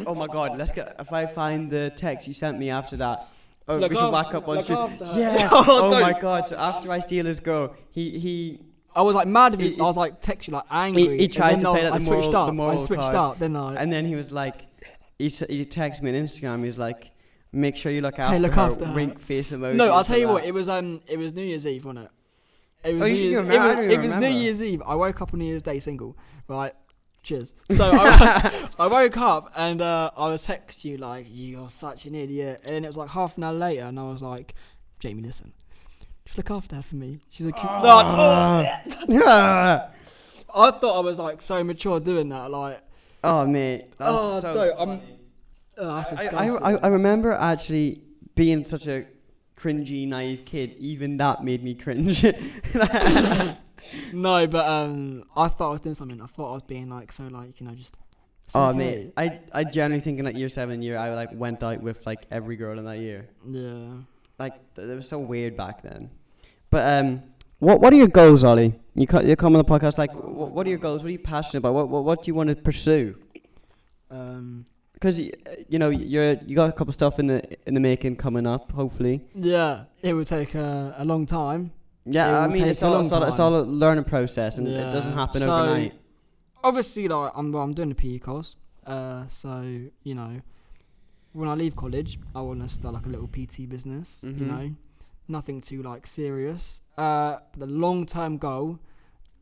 Speaker 2: oh my God. If I find the text you sent me after that. Oh, we should whack up on street. Yeah. Oh my God. So after I steal his girl, he.
Speaker 4: I was like mad at you. I was like text you like angry.
Speaker 2: He tries to play like the moral
Speaker 4: I switched
Speaker 2: card.
Speaker 4: up, didn't I?
Speaker 2: And then he was like, he texted me on Instagram. He was like, make sure you look after her. Wink face emoji.
Speaker 4: No, I'll tell you what. It was New Year's Eve, wasn't it? It was New Year's Eve. I woke up on New Year's Day single, right? Cheers. So I woke up and I was texting you like, you're such an idiot. And then it was like half an hour later, and I was like, Jamie, listen. Just look after her for me. She's like, I thought I was like so mature doing that. Like,
Speaker 2: oh mate, that's funny.
Speaker 4: That's
Speaker 2: I remember actually being such a cringy, naive kid. Even that made me cringe.
Speaker 4: No, but I thought I was doing something. I thought I was being like so like just It's
Speaker 2: Oh,
Speaker 4: okay.
Speaker 2: mate, I generally think in like year 7 I like went out with like every girl in that year.
Speaker 4: Yeah.
Speaker 2: Like it was so weird back then. But what are your goals, Ollie? You come on the podcast. Like, what are your goals? What are you passionate about? What do you want to pursue? Because you know you got a couple stuff in the making coming up. Hopefully.
Speaker 4: Yeah, it would take a long time.
Speaker 2: Yeah, I mean it's all a learning process, and it doesn't happen overnight.
Speaker 4: Obviously, like I'm doing a PE course. So you know, when I leave college, I want to start like a little PT business.
Speaker 2: Mhm.
Speaker 4: You know, nothing too like serious. The long-term goal,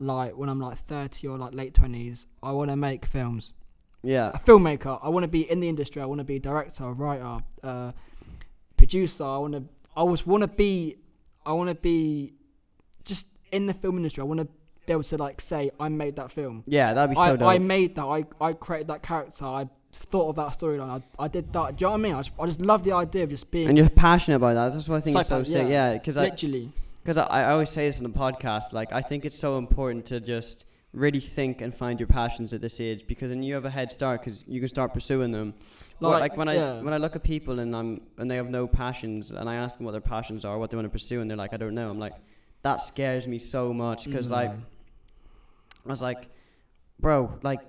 Speaker 4: like when I'm like 30 or like late 20s, I want to make films.
Speaker 2: Yeah.
Speaker 4: A filmmaker. I want to be in the industry. I want to be a director, writer, producer. I want to be just in the film industry. I want to be able to like say I made that film.
Speaker 2: Yeah, that'd be so dope.
Speaker 4: I made that. I created that character. I thought of that storyline. I did that. Do you know what I mean? I just love the idea of just being.
Speaker 2: And you're passionate about that. That's what I think is so
Speaker 4: Psycho,
Speaker 2: sick.
Speaker 4: yeah.
Speaker 2: Yeah, because
Speaker 4: literally.
Speaker 2: I always say this on the podcast. Like, I think it's so important to just really think and find your passions at this age, because then you have a head start because you can start pursuing them. Like when I look at people and they have no passions, and I ask them what their passions are, what they want to pursue, and they're like, I don't know. I'm like, that scares me so much, because like I was like, bro, like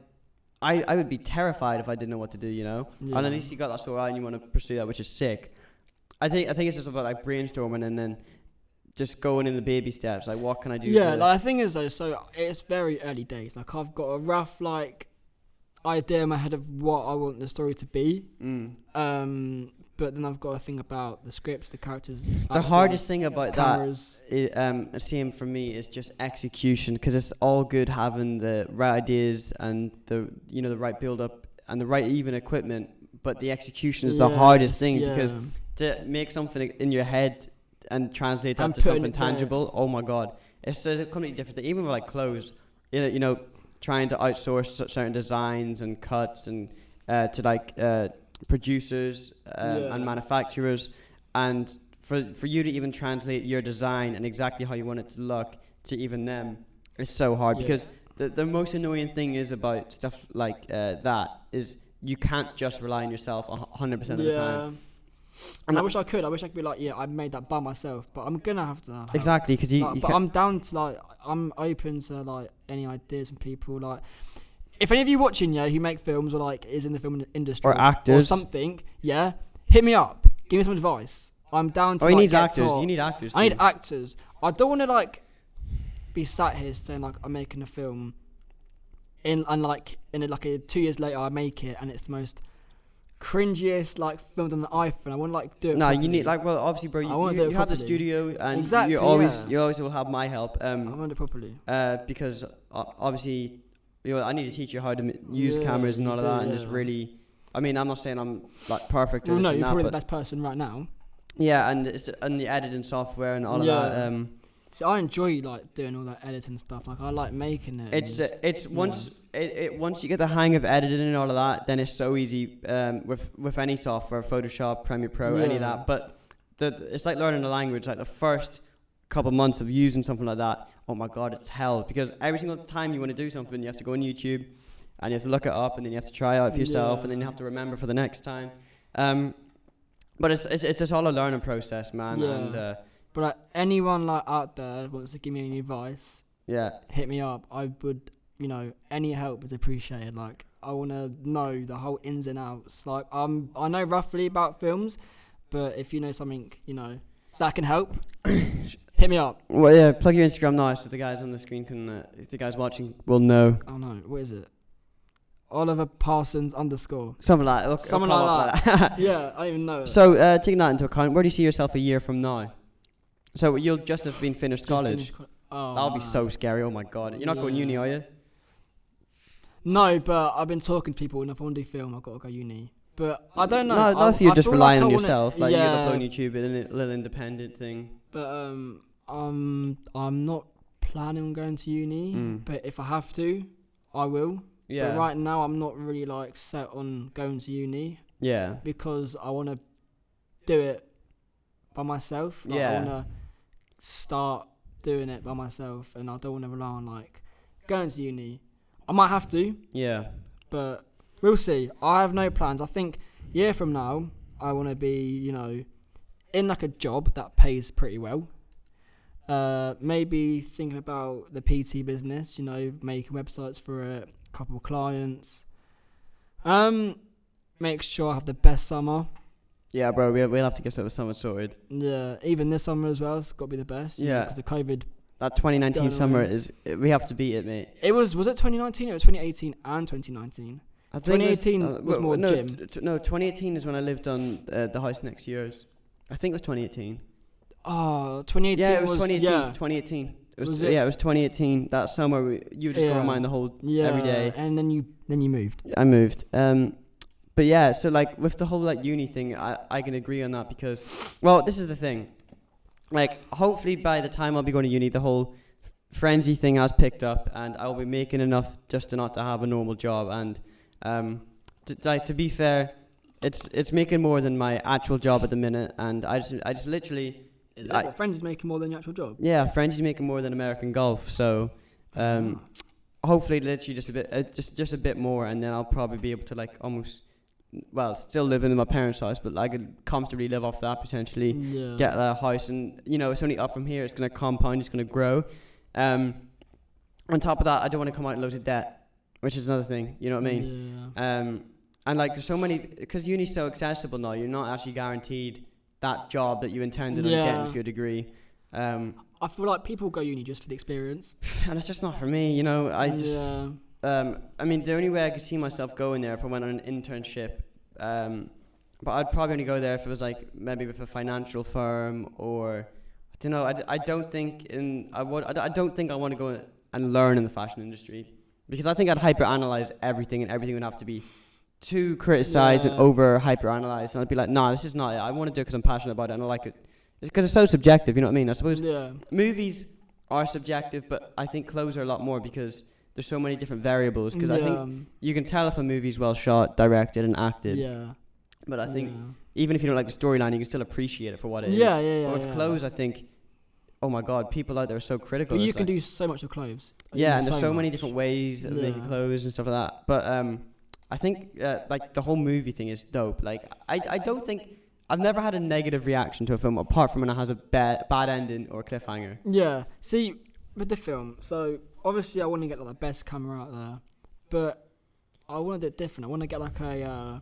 Speaker 2: I would be terrified if I didn't know what to do, you know.
Speaker 4: Yeah.
Speaker 2: And at least you got that sort out and you want to pursue that, which is sick. I think it's just about like brainstorming and then just going in the baby steps. Like, what can I do?
Speaker 4: Yeah, like the thing is though, so it's very early days. Like I've got a rough like idea in my head of what I want the story to be. But then I've got to think about the scripts, the characters.
Speaker 2: The hardest thing about
Speaker 4: cameras.
Speaker 2: that, same for me, is just execution, because it's all good having the right ideas and the right build up and the right even equipment, but the exception is the hardest thing, because to make something in your head and translate that to something tangible, oh my god, it's a completely different thing. Even with like clothes, you know, trying to outsource certain designs and cuts and to like producers and manufacturers, and for you to even translate your design and exactly how you want it to look to even them is so hard, because the most annoying thing is about stuff like that is you can't just rely on yourself 100% of the time.
Speaker 4: And I wish I could be like, I made that by myself, but I'm gonna have to help.
Speaker 2: Exactly, because
Speaker 4: but I'm down to like, I'm open to like any ideas from people. Like, if any of you watching, who make films or like is in the film industry
Speaker 2: or actors
Speaker 4: or something, hit me up, give me some advice. I'm down to.
Speaker 2: He needs actors. You need actors.
Speaker 4: I need actors. I don't want to like be sat here saying like I'm making a film, in 2 years later I make it and it's the most cringiest like filmed on an iPhone. I want to like do it.
Speaker 2: No,
Speaker 4: properly.
Speaker 2: you need like, well, obviously, bro. You have the studio, and you always will have my help.
Speaker 4: I want it properly.
Speaker 2: Because obviously, I need to teach you how to use cameras and all of that, and just really. I mean, I'm not saying I'm like perfect.
Speaker 4: Well, no, you're probably the best person right now.
Speaker 2: Yeah, and the editing software and all of that.
Speaker 4: So I enjoy like doing all that editing stuff. Like I like making it.
Speaker 2: Once you get the hang of editing and all of that, then it's so easy with any software, Photoshop, Premiere Pro, any of that. But it's like learning a language. Like the first couple months of using something like that, oh my god, it's hell, because every single time you want to do something, you have to go on YouTube and you have to look it up, and then you have to try it out for yourself, and then you have to remember for the next time. But it's just all a learning process, man.
Speaker 4: Yeah.
Speaker 2: And
Speaker 4: but like anyone like out there wants to give me any advice, hit me up. I would, any help is appreciated. Like I want to know the whole ins and outs. Like I know roughly about films, but if you know something, that can help, hit me up.
Speaker 2: Well, yeah, plug your Instagram now so the guys on the screen can, if the guys watching will know.
Speaker 4: Oh no, what is it? Oliver Parsons _
Speaker 2: Something like that.
Speaker 4: Something like that. Yeah, I don't even know it.
Speaker 2: So taking that into account, where do you see yourself a year from now? So you'll just have been finished college. That'll be so scary. Oh my god, you're not going uni, are you?
Speaker 4: No, but I've been talking to people, and if I want to do film, I've got to go uni. But I don't know.
Speaker 2: Not if you're just relying on yourself. Like you
Speaker 4: could
Speaker 2: upload on YouTube, a little independent thing.
Speaker 4: But I'm not planning on going to uni. But if I have to, I will. Yeah. But right now, I'm not really like set on going to uni.
Speaker 2: Yeah.
Speaker 4: Because I want to do it by myself. Like, I want to start doing it by myself, and I don't want to rely on like going to uni. I might have to.
Speaker 2: Yeah.
Speaker 4: But We'll see. I have no plans. I think a year from now, I want to be, in like a job that pays pretty well. Maybe thinking about the PT business, making websites for a couple of clients. Make sure I have the best summer.
Speaker 2: Yeah, bro, we'll have to get the summer sorted.
Speaker 4: Yeah, even this summer as well, it's got to be the best.
Speaker 2: Yeah.
Speaker 4: Because of COVID.
Speaker 2: That 2019
Speaker 4: Going
Speaker 2: summer
Speaker 4: away.
Speaker 2: we have to beat it, mate.
Speaker 4: Was it 2019 or 2018 and 2019?
Speaker 2: I think
Speaker 4: 2018 was more gym.
Speaker 2: 2018 is when I lived on the house next to yours. I think it was 2018.
Speaker 4: Oh, 2018
Speaker 2: Yeah, it was 2018.
Speaker 4: Yeah.
Speaker 2: 2018. It was,
Speaker 4: Was it?
Speaker 2: Yeah, it was 2018. That summer, you would just go around the whole every day.
Speaker 4: And then you moved.
Speaker 2: I moved. But yeah, so like with the whole like uni thing, I can agree on that because, well, this is the thing. Like, hopefully by the time I'll be going to uni, the whole frenzy thing has picked up, and I'll be making enough just to not to have a normal job. And to be fair, it's making more than my actual job at the minute, and I just literally.
Speaker 4: Frenzy's making more than your actual job.
Speaker 2: Yeah, Frenzy's making more than American Golf, so hopefully literally just a bit, just a bit more, and then I'll probably be able to like almost. Well, still living in my parents' house, but I could comfortably live off that potentially.
Speaker 4: Yeah.
Speaker 2: Get a house, and it's only up from here. It's going to compound. It's going to grow. On top of that, I don't want to come out in loads of debt, which is another thing. You know what I mean?
Speaker 4: Yeah.
Speaker 2: And like there's so many, because uni's so accessible now. You're not actually guaranteed that job that you intended on getting for your degree.
Speaker 4: I feel like people go uni just for the experience,
Speaker 2: and it's just not for me. I just. I mean, the only way I could see myself going there if I went on an internship, but I'd probably only go there if it was like maybe with a financial firm, or I don't know. I don't think I don't think I want to go and learn in the fashion industry, because I think I'd hyperanalyze everything, and everything would have to be too criticized and over hyperanalyzed, and I'd be like, nah, this is not it. I want to do it because I'm passionate about it and I like it, because it's so subjective. You know what I mean? I suppose movies are subjective, but I think clothes are a lot more, because there's so many different variables, because I think you can tell if a movie's well shot, directed, and acted.
Speaker 4: Yeah.
Speaker 2: But I think even if you don't like the storyline, you can still appreciate it for what it is.
Speaker 4: Yeah.
Speaker 2: But with clothes, I think, oh my God, people out there are so critical.
Speaker 4: But you can do so much with clothes.
Speaker 2: Yeah, and there's so many different ways of making clothes and stuff like that. But I think like the whole movie thing is dope. Like I don't think I've never had a negative reaction to a film apart from when it has a bad ending or a cliffhanger.
Speaker 4: Yeah. See, with the film, so obviously I want to get like the best camera out there, but I want to do it different. I want to get like an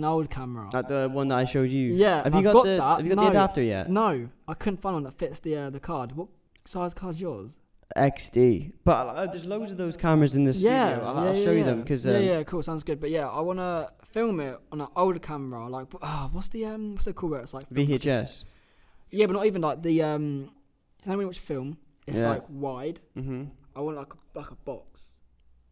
Speaker 4: old camera.
Speaker 2: Like the one that I showed you.
Speaker 4: Yeah.
Speaker 2: Have you got the adapter yet?
Speaker 4: No, I couldn't find one that fits the card. What size card's yours?
Speaker 2: XD. But there's loads of those cameras in the studio. I'll show you them because.
Speaker 4: Cool, sounds good. But yeah, I want to film it on an older camera. Like, what's it called? Where it's like
Speaker 2: VHS.
Speaker 4: Yeah, but not even like the you know when you watch a film, it's like wide.
Speaker 2: Mhm.
Speaker 4: I want like a box.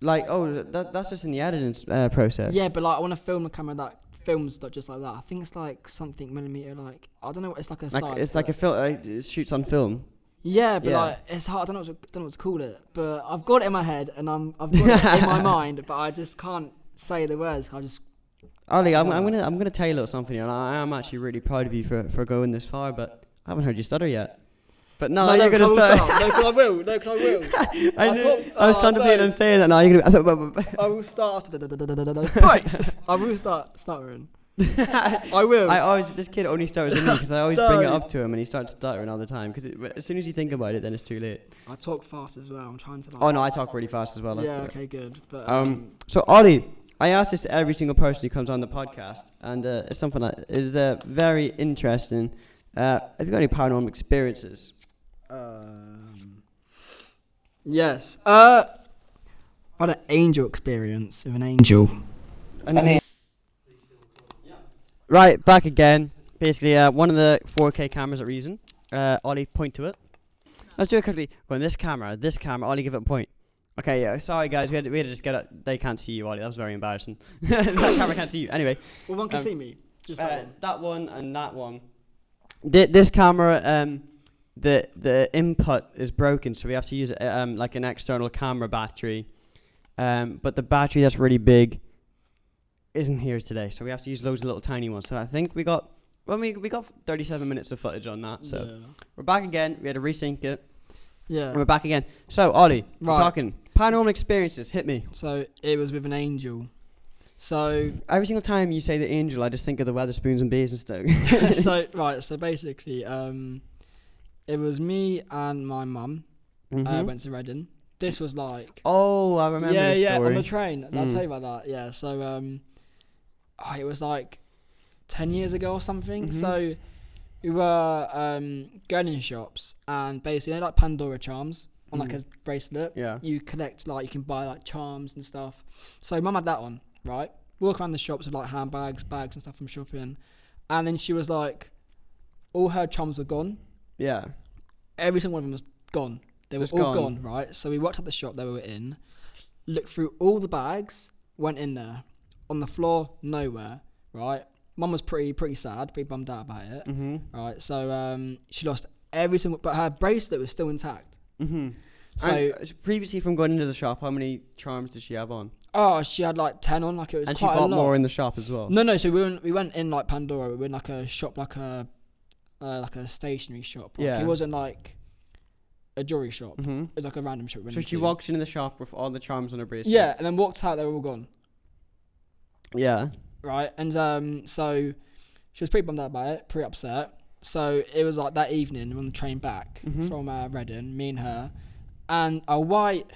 Speaker 2: Like that's just in the editing process.
Speaker 4: Yeah, but like I want to film a camera that films just like that. I think it's like something millimeter. Like I don't know. It's like a size.
Speaker 2: It's like a film. It shoots on film.
Speaker 4: Yeah, but like it's hard. I don't know what to call it. But I've got it in my head and I've got it in my mind, but I just can't say the words. I just.
Speaker 2: Ollie, I'm gonna tell you a little something here, and I am actually really proud of you for going this far, but I haven't heard you stutter yet. But no, you're gonna stutter.
Speaker 4: No, because I will.
Speaker 2: I was contemplating on saying that. Now you're gonna.
Speaker 4: I will start. I will start stuttering. I will.
Speaker 2: This kid only stutters in me because I always bring it up to him and he starts stuttering all the time. Because as soon as you think about it, then it's too late.
Speaker 4: I talk fast as well. I'm trying to.
Speaker 2: Oh no, I talk really fast as well.
Speaker 4: Yeah. Okay. Good. But
Speaker 2: so Ollie, I ask this to every single person who comes on the podcast, and it's something that is very interesting. Have you got any paranormal experiences?
Speaker 4: Yes. I had an angel experience with an angel.
Speaker 2: Right, back again. Basically, one of the 4K cameras at Reason. Ollie, point to it. Let's do it quickly. Go on this camera. Ollie, give it a point. Okay, yeah. Sorry, guys. We had to just get it. They can't see you, Ollie. That was very embarrassing. That camera can't see you. Anyway.
Speaker 4: Well, one can see me. Just that one.
Speaker 2: That one and that one. This camera, the input is broken, so we have to use like an external camera battery. But the battery that's really big isn't here today, so we have to use loads of little tiny ones. So I think we got 37 minutes of footage on that. So we're back again. We had to resync it.
Speaker 4: Yeah.
Speaker 2: And we're back again. So Ollie, we're talking. Paranormal Experiences, hit me.
Speaker 4: So it was with an angel. So
Speaker 2: Every single time you say the angel, I just think of the Weatherspoons and Basingstoke.
Speaker 4: so basically, it was me and my mum went to Reading. This was like
Speaker 2: Oh, I remember this story.
Speaker 4: on the train. I'll tell you about that. Yeah, so it was like 10 years ago or something. So we were going in shops and basically like Pandora charms on like a bracelet.
Speaker 2: Yeah.
Speaker 4: You collect like you can buy like charms and stuff. So mum had that on, right? Walk around the shops with like handbags, bags and stuff from shopping, and then she was like, all her charms were gone.
Speaker 2: Yeah.
Speaker 4: Every single one of them was gone. They were
Speaker 2: Just
Speaker 4: all
Speaker 2: gone.
Speaker 4: gone, right? So we walked up the shop that we were in, looked through all the bags, went in there. On the floor, nowhere, right? Mum was pretty sad, pretty bummed out about it, right? So she lost every single, but her bracelet was still intact. So
Speaker 2: And previously from going into the shop, how many charms did she have on?
Speaker 4: she had like 10 on, like it was
Speaker 2: And she
Speaker 4: quite a
Speaker 2: bought
Speaker 4: lot.
Speaker 2: more in the shop as well.
Speaker 4: No, so we went in like Pandora. We were in like a shop, like a stationery shop. Like,
Speaker 2: Yeah.
Speaker 4: It wasn't like a jewelry shop.
Speaker 2: Mm-hmm.
Speaker 4: It was like a random shop. we went
Speaker 2: So she
Speaker 4: into.
Speaker 2: walks into the shop with all the charms on her bracelet.
Speaker 4: Yeah, and then walked out. They were all gone.
Speaker 2: Yeah.
Speaker 4: Right, and so she was pretty bummed out about it, pretty upset. So it was like that evening, we were on the train back from Reading, me and her, and a white,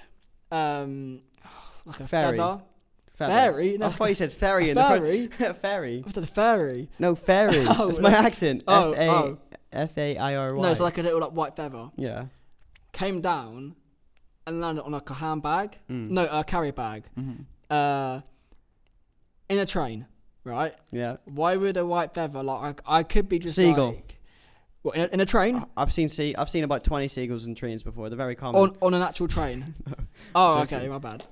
Speaker 4: like a
Speaker 2: Fairy.
Speaker 4: feather.
Speaker 2: Feather.
Speaker 4: Fairy? No.
Speaker 2: I thought you said fairy
Speaker 4: A
Speaker 2: in
Speaker 4: fairy?
Speaker 2: the front. Fairy.
Speaker 4: I said a fairy.
Speaker 2: No, fairy.
Speaker 4: Oh,
Speaker 2: That's my accent.
Speaker 4: oh.
Speaker 2: F-A-I-R-Y.
Speaker 4: No, it's like a little like white feather.
Speaker 2: Yeah.
Speaker 4: Came down and landed on like a handbag. No, a carrier bag. In a train, right?
Speaker 2: Yeah.
Speaker 4: Why would a white feather like I could be just
Speaker 2: Seagull.
Speaker 4: like what, in a train
Speaker 2: I've seen about 20 seagulls in trains before. They're very common.
Speaker 4: on an actual train. Oh, okay, my bad.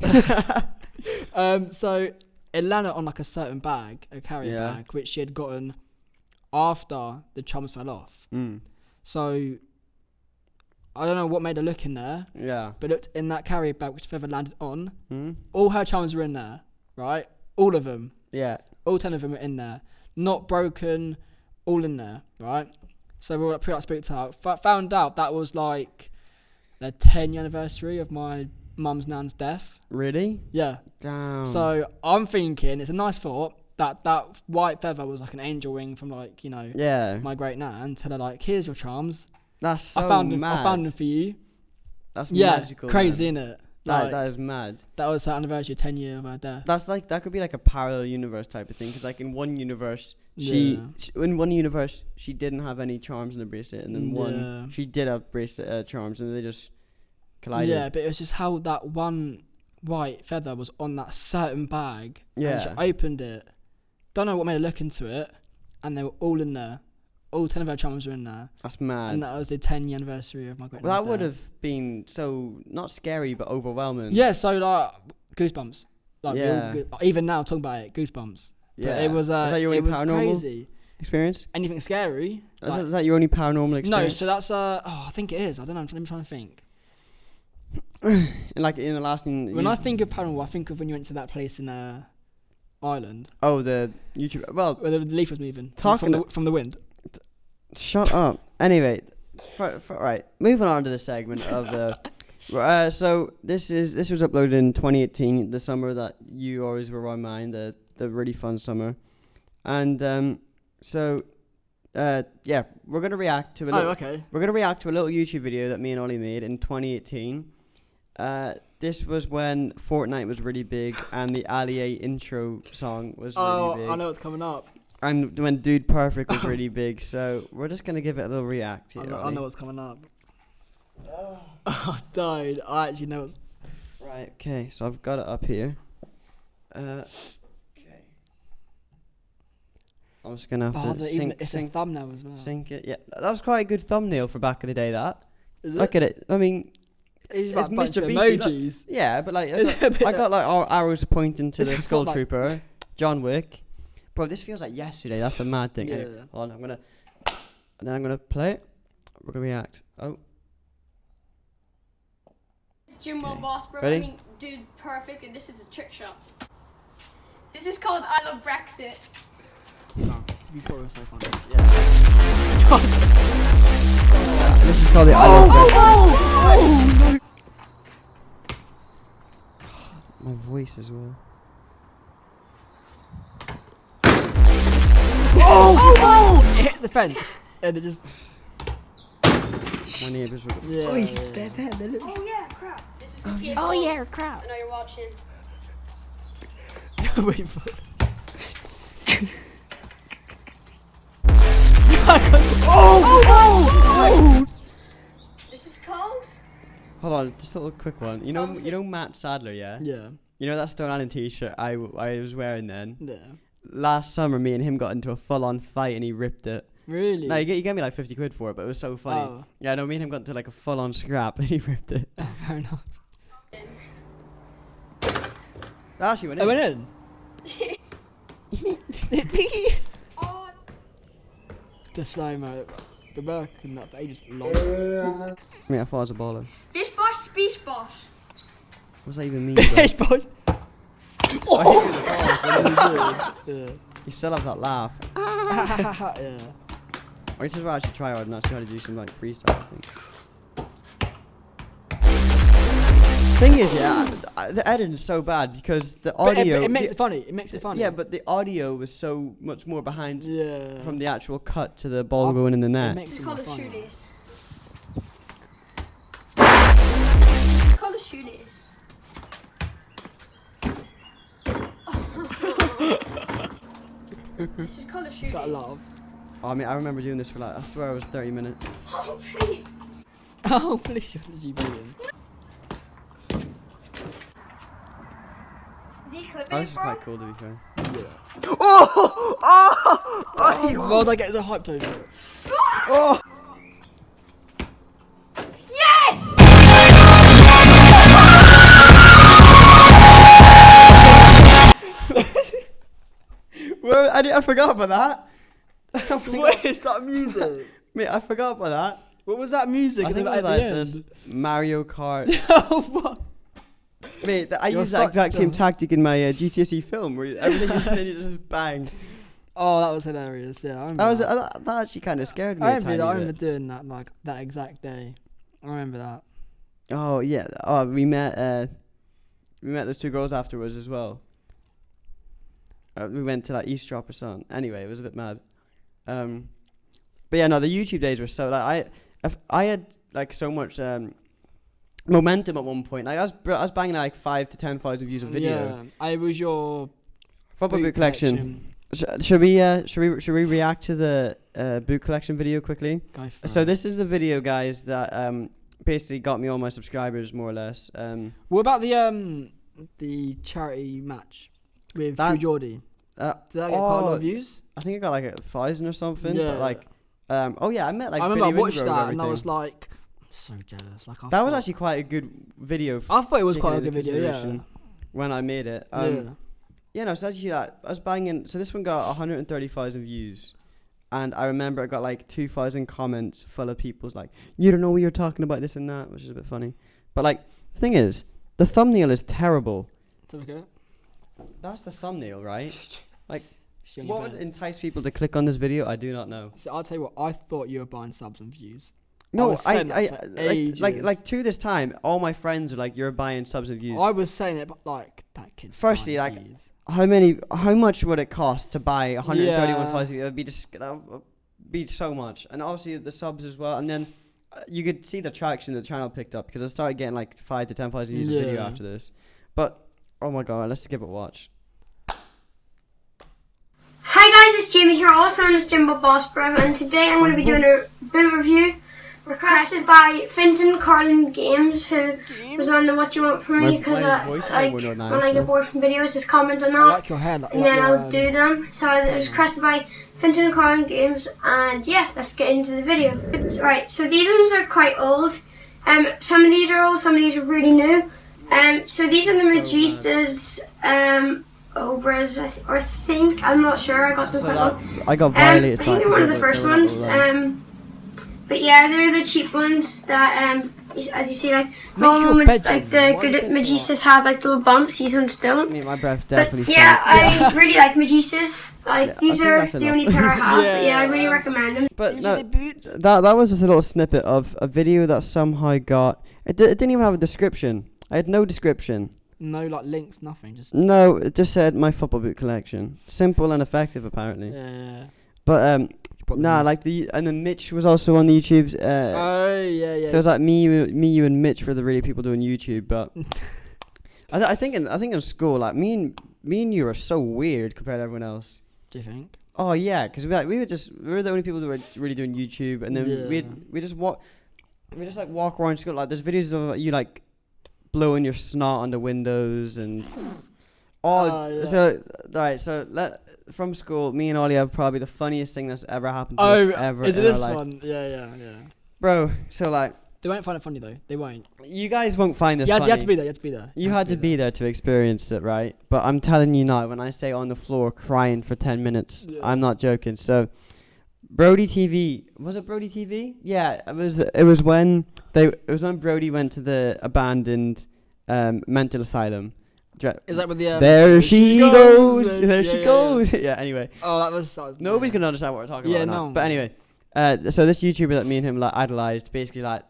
Speaker 4: So it landed on like a certain bag, a carrier bag, which she had gotten after the charms fell off. So I don't know what made her look in there,
Speaker 2: Yeah.
Speaker 4: but looked in that carrier bag which feather landed on. All her charms were in there, right? All of them.
Speaker 2: Yeah.
Speaker 4: All 10 of them were in there. Not broken, all in there, right? So we were pretty spooked out. Found out that was like the 10th anniversary of my mum's nan's death.
Speaker 2: Really?
Speaker 4: Yeah.
Speaker 2: Damn.
Speaker 4: So I'm thinking, it's a nice thought, that white feather was like an angel wing from like, you know,
Speaker 2: Yeah.
Speaker 4: my great nan. Tell her like, here's your charms.
Speaker 2: That's so
Speaker 4: I found
Speaker 2: mad.
Speaker 4: them for you.
Speaker 2: That's
Speaker 4: Yeah,
Speaker 2: magical.
Speaker 4: crazy,
Speaker 2: man.
Speaker 4: innit?
Speaker 2: That,
Speaker 4: Like,
Speaker 2: that is mad.
Speaker 4: that was her anniversary, 10 year of her death.
Speaker 2: That's like, that could be like a parallel universe type of thing. Because like in one universe, in one universe she didn't have any charms in the bracelet, and then one she did have bracelet charms, and they just collided.
Speaker 4: Yeah, but it was just how that one white feather was on that certain bag.
Speaker 2: Yeah.
Speaker 4: And she opened it. Don't know what made her look into it. And they were all in there. All 10 of her charms were in there.
Speaker 2: That's mad.
Speaker 4: And that was the 10th anniversary of my great
Speaker 2: Well, that
Speaker 4: nan's
Speaker 2: would
Speaker 4: death.
Speaker 2: have been so not scary but overwhelming.
Speaker 4: Yeah, so like goosebumps. Like
Speaker 2: Yeah.
Speaker 4: even now talking about it, goosebumps.
Speaker 2: Yeah.
Speaker 4: But it was
Speaker 2: Is that your
Speaker 4: it
Speaker 2: only
Speaker 4: was
Speaker 2: paranormal
Speaker 4: crazy.
Speaker 2: experience?
Speaker 4: Anything scary?
Speaker 2: Is that your only paranormal experience?
Speaker 4: No, so that's I think it is. I don't know. I'm trying to think.
Speaker 2: And like in the last thing.
Speaker 4: When I think of paranormal, I think of when you went to that place in Ireland
Speaker 2: Oh, the YouTube. Well,
Speaker 4: where the leaf was moving
Speaker 2: Talking
Speaker 4: from the wind.
Speaker 2: shut up. Anyway, right. Moving on to the segment of the. So this was uploaded in 2018, the summer that you always were on mine, the really fun summer, and yeah, we're gonna react to a little.
Speaker 4: okay.
Speaker 2: We're gonna react to a little YouTube video that me and Ollie made in 2018. This was when Fortnite was really big and the Allier intro song was really big.
Speaker 4: I know what's coming up.
Speaker 2: And when Dude Perfect was really big, so we're just gonna give it a little react here.
Speaker 4: I
Speaker 2: Ollie.
Speaker 4: know what's coming up. Oh, I died. I actually know what's...
Speaker 2: Right, okay, so I've got it up here. Okay. I'm just gonna have to
Speaker 4: it's a
Speaker 2: sync
Speaker 4: thumbnail as well.
Speaker 2: it. Yeah, that was quite a good thumbnail for back in the day, that.
Speaker 4: Is it?
Speaker 2: Look at it. I mean,
Speaker 4: It's
Speaker 2: it's
Speaker 4: like a bunch
Speaker 2: Mr.
Speaker 4: of
Speaker 2: Beastie,
Speaker 4: emojis.
Speaker 2: yeah, but like, I got like our arrows pointing to
Speaker 4: It's
Speaker 2: the
Speaker 4: got,
Speaker 2: Skull
Speaker 4: like-
Speaker 2: Trooper, John Wick. Bro, this feels like yesterday. That's the mad thing.
Speaker 4: Yeah.
Speaker 2: Anyway, hold on, and then I'm gonna play it. We're gonna react. Oh,
Speaker 5: It's Jim Will Boss, bro.
Speaker 2: Ready?
Speaker 5: I mean, Dude Perfect, and this is the trick shots. This is called I Love Brexit.
Speaker 4: Oh, you thought it was so funny.
Speaker 2: this is called the I Love Brexit. My voice as well.
Speaker 4: Oh! It hit the fence, and it just.
Speaker 2: My neighbours were.
Speaker 4: Yeah.
Speaker 5: Oh yeah, crap. This is for PS4.
Speaker 4: Oh yeah, crap.
Speaker 5: I know you're watching.
Speaker 4: Wait for it.
Speaker 5: This is called.
Speaker 2: Hold on, just a little quick one. You know
Speaker 5: Something.
Speaker 2: Matt Sadler, yeah?
Speaker 4: Yeah.
Speaker 2: You know that Stone Island t-shirt I was wearing then?
Speaker 4: Yeah.
Speaker 2: Last summer, me and him got into a full-on fight and he ripped it.
Speaker 4: Really?
Speaker 2: No, he gave me like 50 quid for it, but it was so funny.
Speaker 4: Oh.
Speaker 2: Yeah, no, me and him got into like a full-on scrap and he ripped it.
Speaker 4: Fair enough.
Speaker 2: That actually went
Speaker 4: I
Speaker 2: in.
Speaker 4: went in.
Speaker 5: Oh,
Speaker 4: The slow-mo. Been working that for ages long.
Speaker 2: Mate, I thought I was a baller.
Speaker 5: Bish bosh, bish bosh.
Speaker 2: What's that even mean? bro?
Speaker 4: Bitch, boy. Yeah.
Speaker 2: You still have that laugh.
Speaker 4: Yeah.
Speaker 2: Or this is where I should try hard and actually try to do some like freestyle thing. Thing is, yeah, the editing is so bad because the
Speaker 4: But
Speaker 2: audio.
Speaker 4: it makes it funny. It makes it funny.
Speaker 2: Yeah, but the audio was so much more behind
Speaker 4: Yeah.
Speaker 2: from the actual cut to the ball going in the
Speaker 4: It
Speaker 2: net.
Speaker 4: makes
Speaker 5: This
Speaker 4: it
Speaker 5: is
Speaker 4: more
Speaker 5: called a
Speaker 4: funny.
Speaker 5: shoelace. It's called a shoelace. This is called a shoelace.
Speaker 4: Got a lot of.
Speaker 2: Oh, I mean, I remember doing this for like, I swear it was 30 minutes.
Speaker 5: Oh please.
Speaker 4: Oh, please, what did you be in?
Speaker 5: Is he clipping
Speaker 2: Oh,
Speaker 5: it,
Speaker 2: this is
Speaker 5: bro?
Speaker 2: quite cool to be fair.
Speaker 4: Yeah. Well, I get the hype over it.
Speaker 5: Yes!
Speaker 2: Well, I forgot about that.
Speaker 4: What is that music?
Speaker 2: Mate, I forgot about that.
Speaker 4: What was that music?
Speaker 2: I think it
Speaker 4: at
Speaker 2: was
Speaker 4: the
Speaker 2: like
Speaker 4: end?
Speaker 2: this Mario Kart.
Speaker 4: Oh, what?
Speaker 2: Mate, I
Speaker 4: You're
Speaker 2: used that exact same
Speaker 4: such a-
Speaker 2: tactic in my GCSE film where everything you just bang.
Speaker 4: Oh, that was hilarious. Yeah, I remember
Speaker 2: That was
Speaker 4: that.
Speaker 2: that actually kind of scared me.
Speaker 4: I
Speaker 2: a
Speaker 4: remember,
Speaker 2: tiny
Speaker 4: I
Speaker 2: bit.
Speaker 4: remember doing that like that exact day. I remember that.
Speaker 2: Oh yeah. Oh, we met those two girls afterwards as well. We went to like eavesdrop or something. Anyway, it was a bit mad. But yeah, no, the YouTube days were so like I had like so much momentum at one point. Like I was banging like 5 to 10,000 views a video.
Speaker 4: Yeah, I was your
Speaker 2: Football boot collection. Should we react to the boot collection video quickly?
Speaker 4: Go for
Speaker 2: So
Speaker 4: it.
Speaker 2: this is the video, guys, that basically got me all my subscribers more or less.
Speaker 4: What about the charity match with
Speaker 2: That-
Speaker 4: True Geordie? Did that get quite a lot of views?
Speaker 2: I think I got like 1,000 or something.
Speaker 4: Yeah.
Speaker 2: But like, oh yeah, I met like.
Speaker 4: I remember I
Speaker 2: Billy
Speaker 4: watched
Speaker 2: Wingrove
Speaker 4: that
Speaker 2: and
Speaker 4: and I was
Speaker 2: everything.
Speaker 4: like, I'm so jealous. Like I
Speaker 2: That was
Speaker 4: thought-
Speaker 2: actually quite a good video.
Speaker 4: I thought it was
Speaker 2: taking
Speaker 4: quite a
Speaker 2: into
Speaker 4: good video. Yeah.
Speaker 2: consideration when I made it.
Speaker 4: Yeah.
Speaker 2: Yeah, no, so actually, I was banging. So this one got 130,000 views, and I remember it got like 2,000 comments full of people's like, "You don't know what you're talking about, this and that," which is a bit funny. But like, the thing is, the thumbnail is terrible.
Speaker 4: It's okay.
Speaker 2: That's the thumbnail, right?
Speaker 4: She on
Speaker 2: What
Speaker 4: your
Speaker 2: would
Speaker 4: bed.
Speaker 2: entice people to click on this video? I do not know.
Speaker 4: So I'll tell you what. I thought you were buying subs and views.
Speaker 2: No,
Speaker 4: was saying that for ages.
Speaker 2: to this time, all my friends are like, "You're buying subs and views."
Speaker 4: I was saying it, but like that kid.
Speaker 2: Firstly, like, How much would it cost to buy 131,000? It would be just that would be so much, and obviously the subs as well. And then you could see the traction the channel picked up because I started getting like 5 to 10,000 views a video
Speaker 4: Yeah.
Speaker 2: after this. But oh my god, let's give it a watch.
Speaker 5: Hi guys, it's Jamie here, also known as Jimbo Boss Bro, and today I'm going to be doing a boot review requested by Finton Carlin Games, who was on the What You Want From Me, because like, when I get bored from videos, just comment on
Speaker 4: I
Speaker 5: that,
Speaker 4: like your hair. Like,
Speaker 5: and then I'll do them. So it was requested by Finton Carlin Games, and yeah, let's get into the video. Right, so these ones are quite old. Some of these are old, some of these are really new. So these are the Magistas, Obras, I think. I'm not sure. I got them
Speaker 2: So
Speaker 5: quite
Speaker 2: that,
Speaker 5: low.
Speaker 2: I got
Speaker 5: I
Speaker 2: violated.
Speaker 5: think they're one of the first ones. But yeah, they're the cheap ones that, as you see, like normal
Speaker 4: your
Speaker 5: ones,
Speaker 4: bed,
Speaker 5: like
Speaker 4: Jamie.
Speaker 5: the
Speaker 4: Why do you
Speaker 5: good
Speaker 4: get so
Speaker 5: Magistas have like little bumps. These ones don't.
Speaker 2: My breath
Speaker 5: But
Speaker 2: definitely.
Speaker 5: yeah,
Speaker 2: stank.
Speaker 5: I really like Magistas. Like these
Speaker 2: think
Speaker 5: are
Speaker 2: that's
Speaker 5: the
Speaker 2: enough.
Speaker 5: only pair I have. But yeah, I really
Speaker 4: Yeah.
Speaker 5: recommend them.
Speaker 2: But no,
Speaker 4: boots.
Speaker 2: that was just a little snippet of a video that somehow got. It didn't even have a description. I had no description.
Speaker 4: No, like links, nothing. Just
Speaker 2: No, it just said my football boot collection. Simple and effective, apparently.
Speaker 4: yeah.
Speaker 2: But
Speaker 4: Probably
Speaker 2: nah,
Speaker 4: is.
Speaker 2: like and then Mitch was also on the YouTube.
Speaker 4: Oh yeah.
Speaker 2: So it was like me, you, and Mitch were the really people doing YouTube. But I think in school, like me and you were so weird compared to everyone else.
Speaker 4: Do you think?
Speaker 2: Oh yeah, because we were the only people who were really doing YouTube, and then we just walk around school. Like there's videos of you like blowing your snot on the windows and so right. So from school, me and Ollie have probably the funniest thing that's ever happened to us ever.
Speaker 4: Is it
Speaker 2: in
Speaker 4: this
Speaker 2: our life.
Speaker 4: one? Yeah.
Speaker 2: Bro? So like
Speaker 4: They won't find it funny though. They won't.
Speaker 2: you guys won't find this
Speaker 4: You
Speaker 2: funny.
Speaker 4: had to be there.
Speaker 2: You had to be there to experience it, right? But I'm telling you now, when I say on the floor crying for 10 minutes, I'm not joking. So, Brody TV, was it Brody TV? Yeah, it was when Brody went to the abandoned mental asylum.
Speaker 4: Is that with the
Speaker 2: there she goes. There
Speaker 4: Yeah,
Speaker 2: she
Speaker 4: yeah,
Speaker 2: goes. Yeah. Anyway,
Speaker 4: Oh, that was.
Speaker 2: nobody's gonna understand what we're talking
Speaker 4: Yeah,
Speaker 2: about now.
Speaker 4: no.
Speaker 2: But anyway, so this YouTuber that me and him like idolized, basically like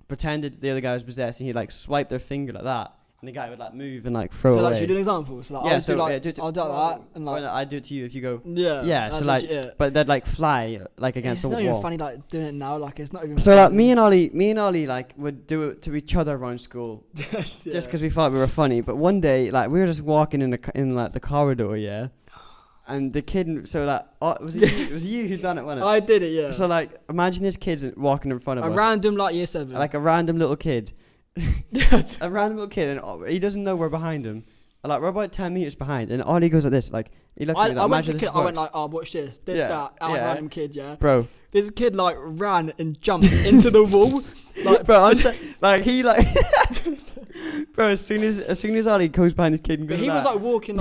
Speaker 2: pretended the other guy was possessed, and he'd like swipe their finger like that, and the guy would like move and like throw
Speaker 4: So
Speaker 2: away.
Speaker 4: like, should we do an example? So like,
Speaker 2: Yeah,
Speaker 4: I'll
Speaker 2: so,
Speaker 4: do like,
Speaker 2: yeah, do it to-
Speaker 4: I'll do like that, and
Speaker 2: Or
Speaker 4: like,
Speaker 2: I do it to you if you go.
Speaker 4: yeah.
Speaker 2: Yeah, so
Speaker 4: that's
Speaker 2: like,
Speaker 4: literally it.
Speaker 2: but they'd like fly like against
Speaker 4: It's
Speaker 2: the
Speaker 4: not
Speaker 2: wall.
Speaker 4: even funny like doing it now. Like it's not even.
Speaker 2: So like
Speaker 4: funny.
Speaker 2: me and Ollie like would do it to each other around school, just because we thought we were funny. But one day like we were just walking in like the corridor, yeah, and the kid. So like it was you who done it, wasn't it?
Speaker 4: I did it. Yeah.
Speaker 2: So like imagine this kid's walking in front of
Speaker 4: a
Speaker 2: us,
Speaker 4: random like year 7.
Speaker 2: like a random little kid, a random little kid, and he doesn't know we're behind him. Like we're about 10 meters behind, and Ollie goes like this, like he looks at me like,
Speaker 4: I went to
Speaker 2: imagine
Speaker 4: the
Speaker 2: this
Speaker 4: kid. I went
Speaker 2: works.
Speaker 4: like, oh, watch this. Did
Speaker 2: Yeah,
Speaker 4: that. I was a random kid. Yeah.
Speaker 2: Bro,
Speaker 4: This kid like ran and jumped into the wall. Like,
Speaker 2: bro, like he like, bro. As soon as Ollie goes behind his kid and goes,
Speaker 4: but he was like walking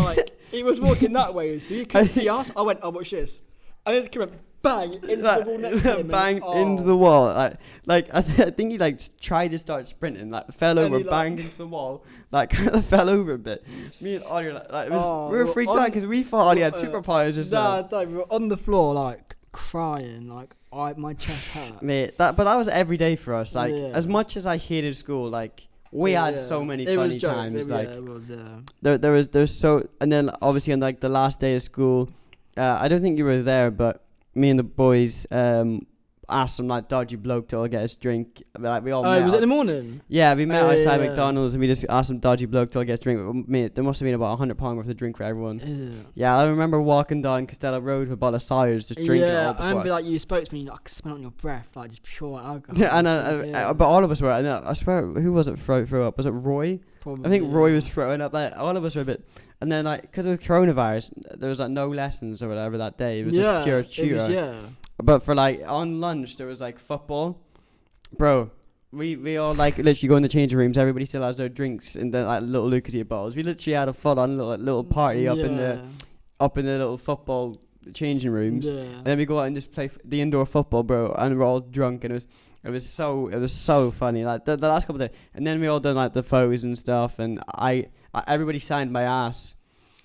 Speaker 4: he was walking that way, so you couldn't see us. I went, oh, watch this, and then the kid went bang into the wall next to him.
Speaker 2: bang
Speaker 4: and, oh.
Speaker 2: into the wall. Like I think he like tried to start sprinting, like fell
Speaker 4: And
Speaker 2: over,
Speaker 4: he, like-
Speaker 2: banged into the wall, like kind of fell over a bit. Me and Ollie were like it was,
Speaker 4: Oh,
Speaker 2: we were
Speaker 4: well,
Speaker 2: freaked
Speaker 4: on-
Speaker 2: out because we thought Ollie had superpowers or
Speaker 4: Nah,
Speaker 2: something.
Speaker 4: don't. We were on the floor like crying, like my chest hurt.
Speaker 2: Mate, that was every day for us. Like
Speaker 4: Yeah.
Speaker 2: as much as I hated school, like we had so many
Speaker 4: it
Speaker 2: funny
Speaker 4: was jokes.
Speaker 2: times.
Speaker 4: It,
Speaker 2: Like
Speaker 4: yeah, it was.
Speaker 2: there was so, and then obviously on like the last day of school, I don't think you were there, but me and the boys asked some like dodgy bloke to all get us drink. Like we all
Speaker 4: Oh,
Speaker 2: met
Speaker 4: was it
Speaker 2: up-
Speaker 4: in the morning?
Speaker 2: Yeah, we met outside
Speaker 4: yeah.
Speaker 2: McDonald's and we just asked some dodgy bloke to all get us drink. But, mate, there must have been about £100 worth of drink for everyone.
Speaker 4: Yeah.
Speaker 2: Yeah, I remember walking down Costello Road with a bottle of Sawyer's just drinking it all
Speaker 4: Yeah, I
Speaker 2: before.
Speaker 4: remember like you spoke to me, like smell on your breath, like just pure alcohol.
Speaker 2: and
Speaker 4: Yeah.
Speaker 2: but all of us were. And I swear, who was it throw up? Was it Roy?
Speaker 4: Probably,
Speaker 2: I think Roy was throwing up. Like all of us were a bit. And then like because of coronavirus, there was like no lessons or whatever that day. It was just pure tutor.
Speaker 4: Yeah.
Speaker 2: But for like on lunch, there was like football, bro. We all like literally go in the changing rooms. Everybody still has their drinks and then like little Lucasite bottles. We literally had a full on little party up in the little football changing rooms.
Speaker 4: Yeah.
Speaker 2: And then we go out and just play the indoor football, bro. And we're all drunk, and it was so funny. Like the last couple of days, and then we all done like the photos and stuff. And everybody signed my ass.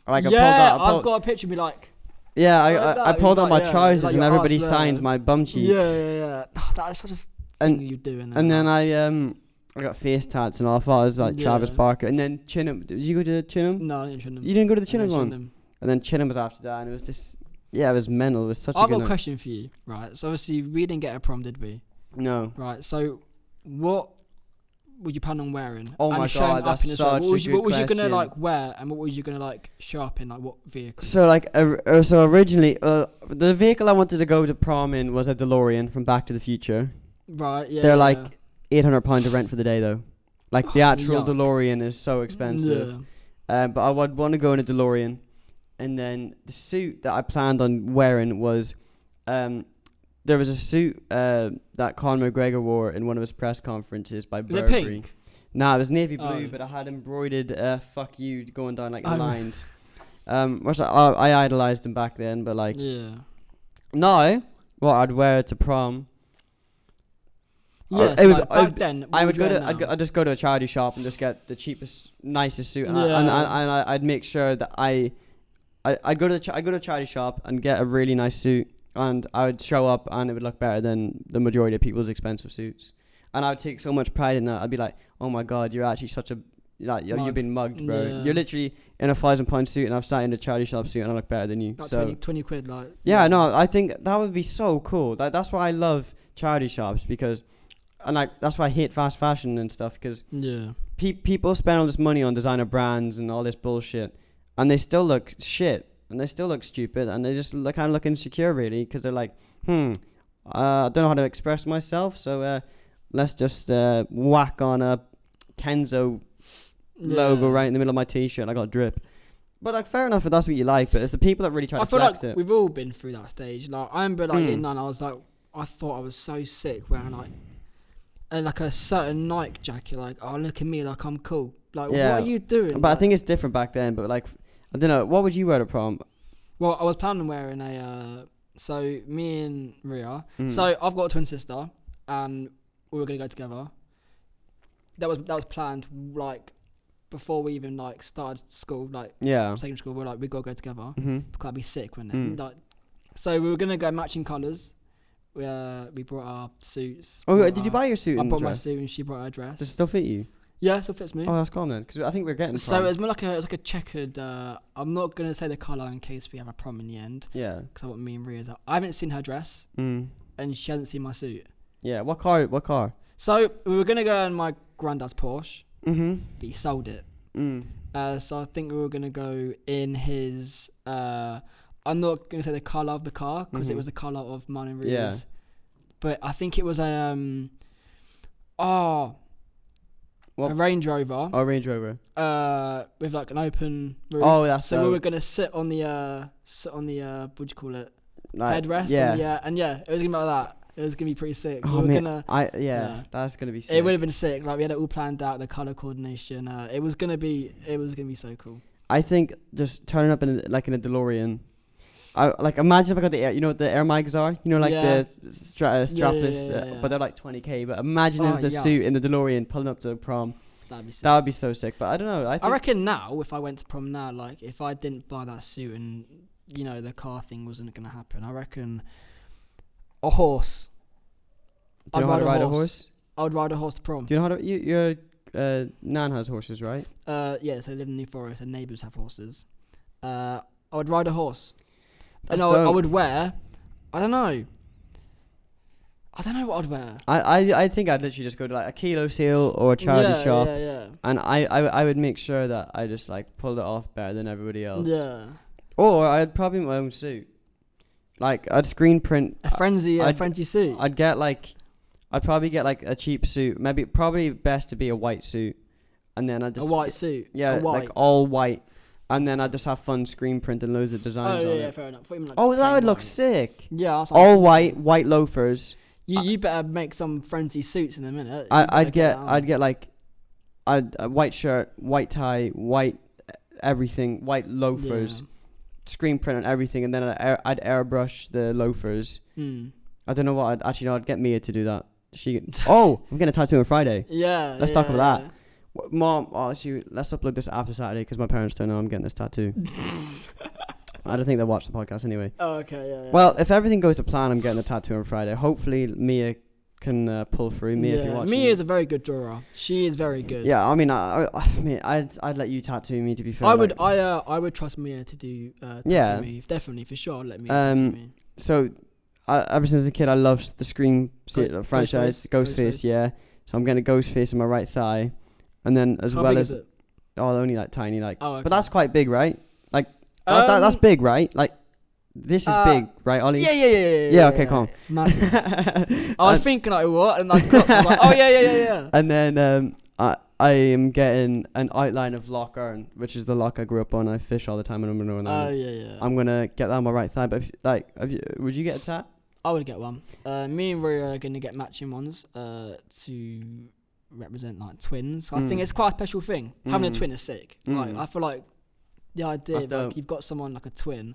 Speaker 2: Like
Speaker 4: I've got a picture of me like.
Speaker 2: Yeah,
Speaker 4: Like
Speaker 2: I
Speaker 4: that,
Speaker 2: pulled
Speaker 4: it
Speaker 2: out
Speaker 4: was
Speaker 2: my
Speaker 4: like, yeah,
Speaker 2: trousers
Speaker 4: like
Speaker 2: and
Speaker 4: your
Speaker 2: everybody
Speaker 4: arse
Speaker 2: signed
Speaker 4: there.
Speaker 2: my bum cheeks.
Speaker 4: Yeah. Oh, that is such a thing
Speaker 2: And-
Speaker 4: you do.
Speaker 2: And then I got face tats and all. I thought I was like Travis
Speaker 4: Yeah.
Speaker 2: Barker. And then Chinham. Did you go to Chinham?
Speaker 4: No, I didn't Chinham.
Speaker 2: You didn't go to the
Speaker 4: I didn't
Speaker 2: Chinham one?
Speaker 4: Chinham.
Speaker 2: And then Chinham was after that, and it was just it was mental. It was such a
Speaker 4: I've
Speaker 2: good
Speaker 4: got a
Speaker 2: night.
Speaker 4: question for you, right? So obviously we didn't get a prom, did we?
Speaker 2: No.
Speaker 4: Right. So what would you plan on wearing?
Speaker 2: Oh
Speaker 4: And
Speaker 2: my
Speaker 4: showing
Speaker 2: God,
Speaker 4: up
Speaker 2: that's
Speaker 4: in as well.
Speaker 2: such a
Speaker 4: What was you gonna
Speaker 2: question.
Speaker 4: like wear, and what was you gonna like show up in, like what vehicle?
Speaker 2: So like, so originally, the vehicle I wanted to go to prom in was a DeLorean from Back to the Future.
Speaker 4: Right. Yeah.
Speaker 2: They're
Speaker 4: yeah.
Speaker 2: like £800 to rent for the day though. Like the
Speaker 4: Oh,
Speaker 2: actual
Speaker 4: yuck.
Speaker 2: DeLorean is so expensive.
Speaker 4: Yeah.
Speaker 2: But I would want to go in a DeLorean, and then the suit that I planned on wearing was, there was a suit that Conor McGregor wore in one of his press conferences by
Speaker 4: Was it
Speaker 2: Burberry.
Speaker 4: pink?
Speaker 2: Nah, it was navy blue,
Speaker 4: Oh.
Speaker 2: but I had embroidered "fuck you" going down like the
Speaker 4: Oh.
Speaker 2: lines. Which I idolized him back then, but like
Speaker 4: Yeah.
Speaker 2: now, what I'd wear to prom.
Speaker 4: Yeah.
Speaker 2: it
Speaker 4: So
Speaker 2: would-
Speaker 4: like, back then, what
Speaker 2: I
Speaker 4: would
Speaker 2: would
Speaker 4: you
Speaker 2: go
Speaker 4: wear
Speaker 2: to
Speaker 4: now?
Speaker 2: I'd just go to a charity shop and just get the cheapest, nicest suit, and,
Speaker 4: Yeah.
Speaker 2: I'd make sure that I'd go to I'd go to a charity shop and get a really nice suit, and I would show up and it would look better than the majority of people's expensive suits, and I would take so much pride in that. I'd be like, oh my God, you're actually such a like you've
Speaker 4: Mug.
Speaker 2: been mugged, bro.
Speaker 4: Yeah.
Speaker 2: You're literally in a £1,000 suit, and I've sat in a charity shop suit, and I look better than you.
Speaker 4: Like
Speaker 2: so
Speaker 4: 20 quid, like.
Speaker 2: yeah, no, I think that would be so cool. That's why I love charity shops because, and like that's why I hate fast fashion and stuff because
Speaker 4: Yeah.
Speaker 2: people spend all this money on designer brands and all this bullshit, and they still look shit, and they still look stupid, and they just kind of look insecure really because they're like, I don't know how to express myself, so let's just whack on a Kenzo logo right in the middle of my t-shirt. I got drip. But like, fair enough if that's what you like, but it's the people that really try to flex it.
Speaker 4: We've all been through that stage. Like I remember like in 9, I was like, I thought I was so sick wearing like a certain Nike jacket. Like, oh look at me, like I'm cool. Like what are you doing?
Speaker 2: But
Speaker 4: like,
Speaker 2: I think it's different back then. But like, I don't know. What would you wear to prom?
Speaker 4: Well, I was planning on wearing so me and Ria. So I've got a twin sister, and we were gonna go together. That was planned like before we even like started school, like secondary school. We were like, we gotta go together. Because I'd be sick, wouldn't it? Like, so we were gonna go matching colours. We brought our suits.
Speaker 2: Oh, did you buy your suit?
Speaker 4: I
Speaker 2: and
Speaker 4: brought my
Speaker 2: dress?
Speaker 4: suit, and she brought her dress.
Speaker 2: Does it still fit you?
Speaker 4: Yeah, it still fits me.
Speaker 2: Oh, that's gone then. Because I think we're getting.
Speaker 4: So it's more like a checkered. I'm not gonna say the colour in case we have a prom in the end. Yeah. Because I want me and Ria's. I haven't seen her dress. And she hasn't seen my suit.
Speaker 2: Yeah. What car? So
Speaker 4: we were gonna go in my granddad's Porsche. But he sold it. So I think we were gonna go in his. I'm not gonna say the colour of the car because it was the colour of mine and Ria's. Yeah. But I think it was a Range Rover.
Speaker 2: Oh, Range Rover.
Speaker 4: With like an open roof.
Speaker 2: Oh, that's
Speaker 4: so we were gonna sit on the what do you call it? Like, headrest. Yeah. And it was gonna be like that. It was gonna be pretty sick.
Speaker 2: Oh, we were that's gonna be sick.
Speaker 4: It would have been sick. Like we had it all planned out, the color coordination. It was gonna be so cool.
Speaker 2: I think just turning up in a DeLorean. I like imagine if I got the air. You know what the air mics are? You know, like the strapless, but they're like 20k. But imagine if the suit in the DeLorean pulling up to prom. That'd be sick. That would be so sick. But I don't know.
Speaker 4: I reckon now, if I went to prom now, like if I didn't buy that suit and the car thing wasn't gonna happen, I reckon a horse.
Speaker 2: Do you know how to ride a horse?
Speaker 4: I would ride a horse to prom.
Speaker 2: Do you know how to? Your nan has horses, right?
Speaker 4: Yeah. So I live in New Forest, and neighbours have horses. I would ride a horse.
Speaker 2: That's
Speaker 4: and I would wear. I don't know what I'd wear.
Speaker 2: I think I'd literally just go to like a kilo sale or a charity shop. And I would make sure that I just like pulled it off better than everybody else. Yeah. Or I'd probably my own suit. Like I'd screen print
Speaker 4: a Frenzy suit.
Speaker 2: I'd probably get like a cheap suit. Probably best to be a white suit. And then I'd just
Speaker 4: a white suit.
Speaker 2: Yeah, like all white. And then I just have fun screen printing loads of designs on it.
Speaker 4: Yeah, fair enough.
Speaker 2: That would look sick.
Speaker 4: Yeah,
Speaker 2: all white loafers.
Speaker 4: You better make some Frenzy suits in a minute.
Speaker 2: I'd get like a white shirt, white tie, white everything, white loafers, screen print on everything, and then I'd airbrush the loafers. I don't know what I'd get Mia to do that. I'm getting a tattoo on Friday.
Speaker 4: Yeah.
Speaker 2: Let's talk about that. Mom, let's upload this after Saturday because my parents don't know I'm getting this tattoo. I don't think they'll watch the podcast anyway.
Speaker 4: Oh, okay, yeah.
Speaker 2: Well, if everything goes to plan, I'm getting the tattoo on Friday. Hopefully, Mia can pull through. Mia, if you're watching.
Speaker 4: Mia is a very good drawer. She is very good.
Speaker 2: Yeah, I mean, I'd let you tattoo me, to be fair.
Speaker 4: I would trust Mia to do tattoo me. Definitely, for sure. Let me tattoo me.
Speaker 2: So, ever since a kid, I loved the Scream franchise, Ghostface. Yeah. So I'm getting a Ghostface on my right thigh. And then
Speaker 4: How big is it?
Speaker 2: Only like tiny, like.
Speaker 4: Oh, okay.
Speaker 2: But that's quite big, right? Like that's big, right? Like this is big, right, Ollie?
Speaker 4: Yeah.
Speaker 2: Okay, calm.
Speaker 4: Massive. I was thinking like what, and I was like, oh yeah.
Speaker 2: And then I am getting an outline of Loch Earn, which is the loch I grew up on. I fish all the time, and I'm gonna.
Speaker 4: Oh yeah.
Speaker 2: I'm gonna get that on my right thigh. But would you get a tat?
Speaker 4: I would get one. Me and Ria are gonna get matching ones to represent like twins. I think it's quite a special thing. Having a twin is sick. Like I feel like the idea like you've got someone like a twin.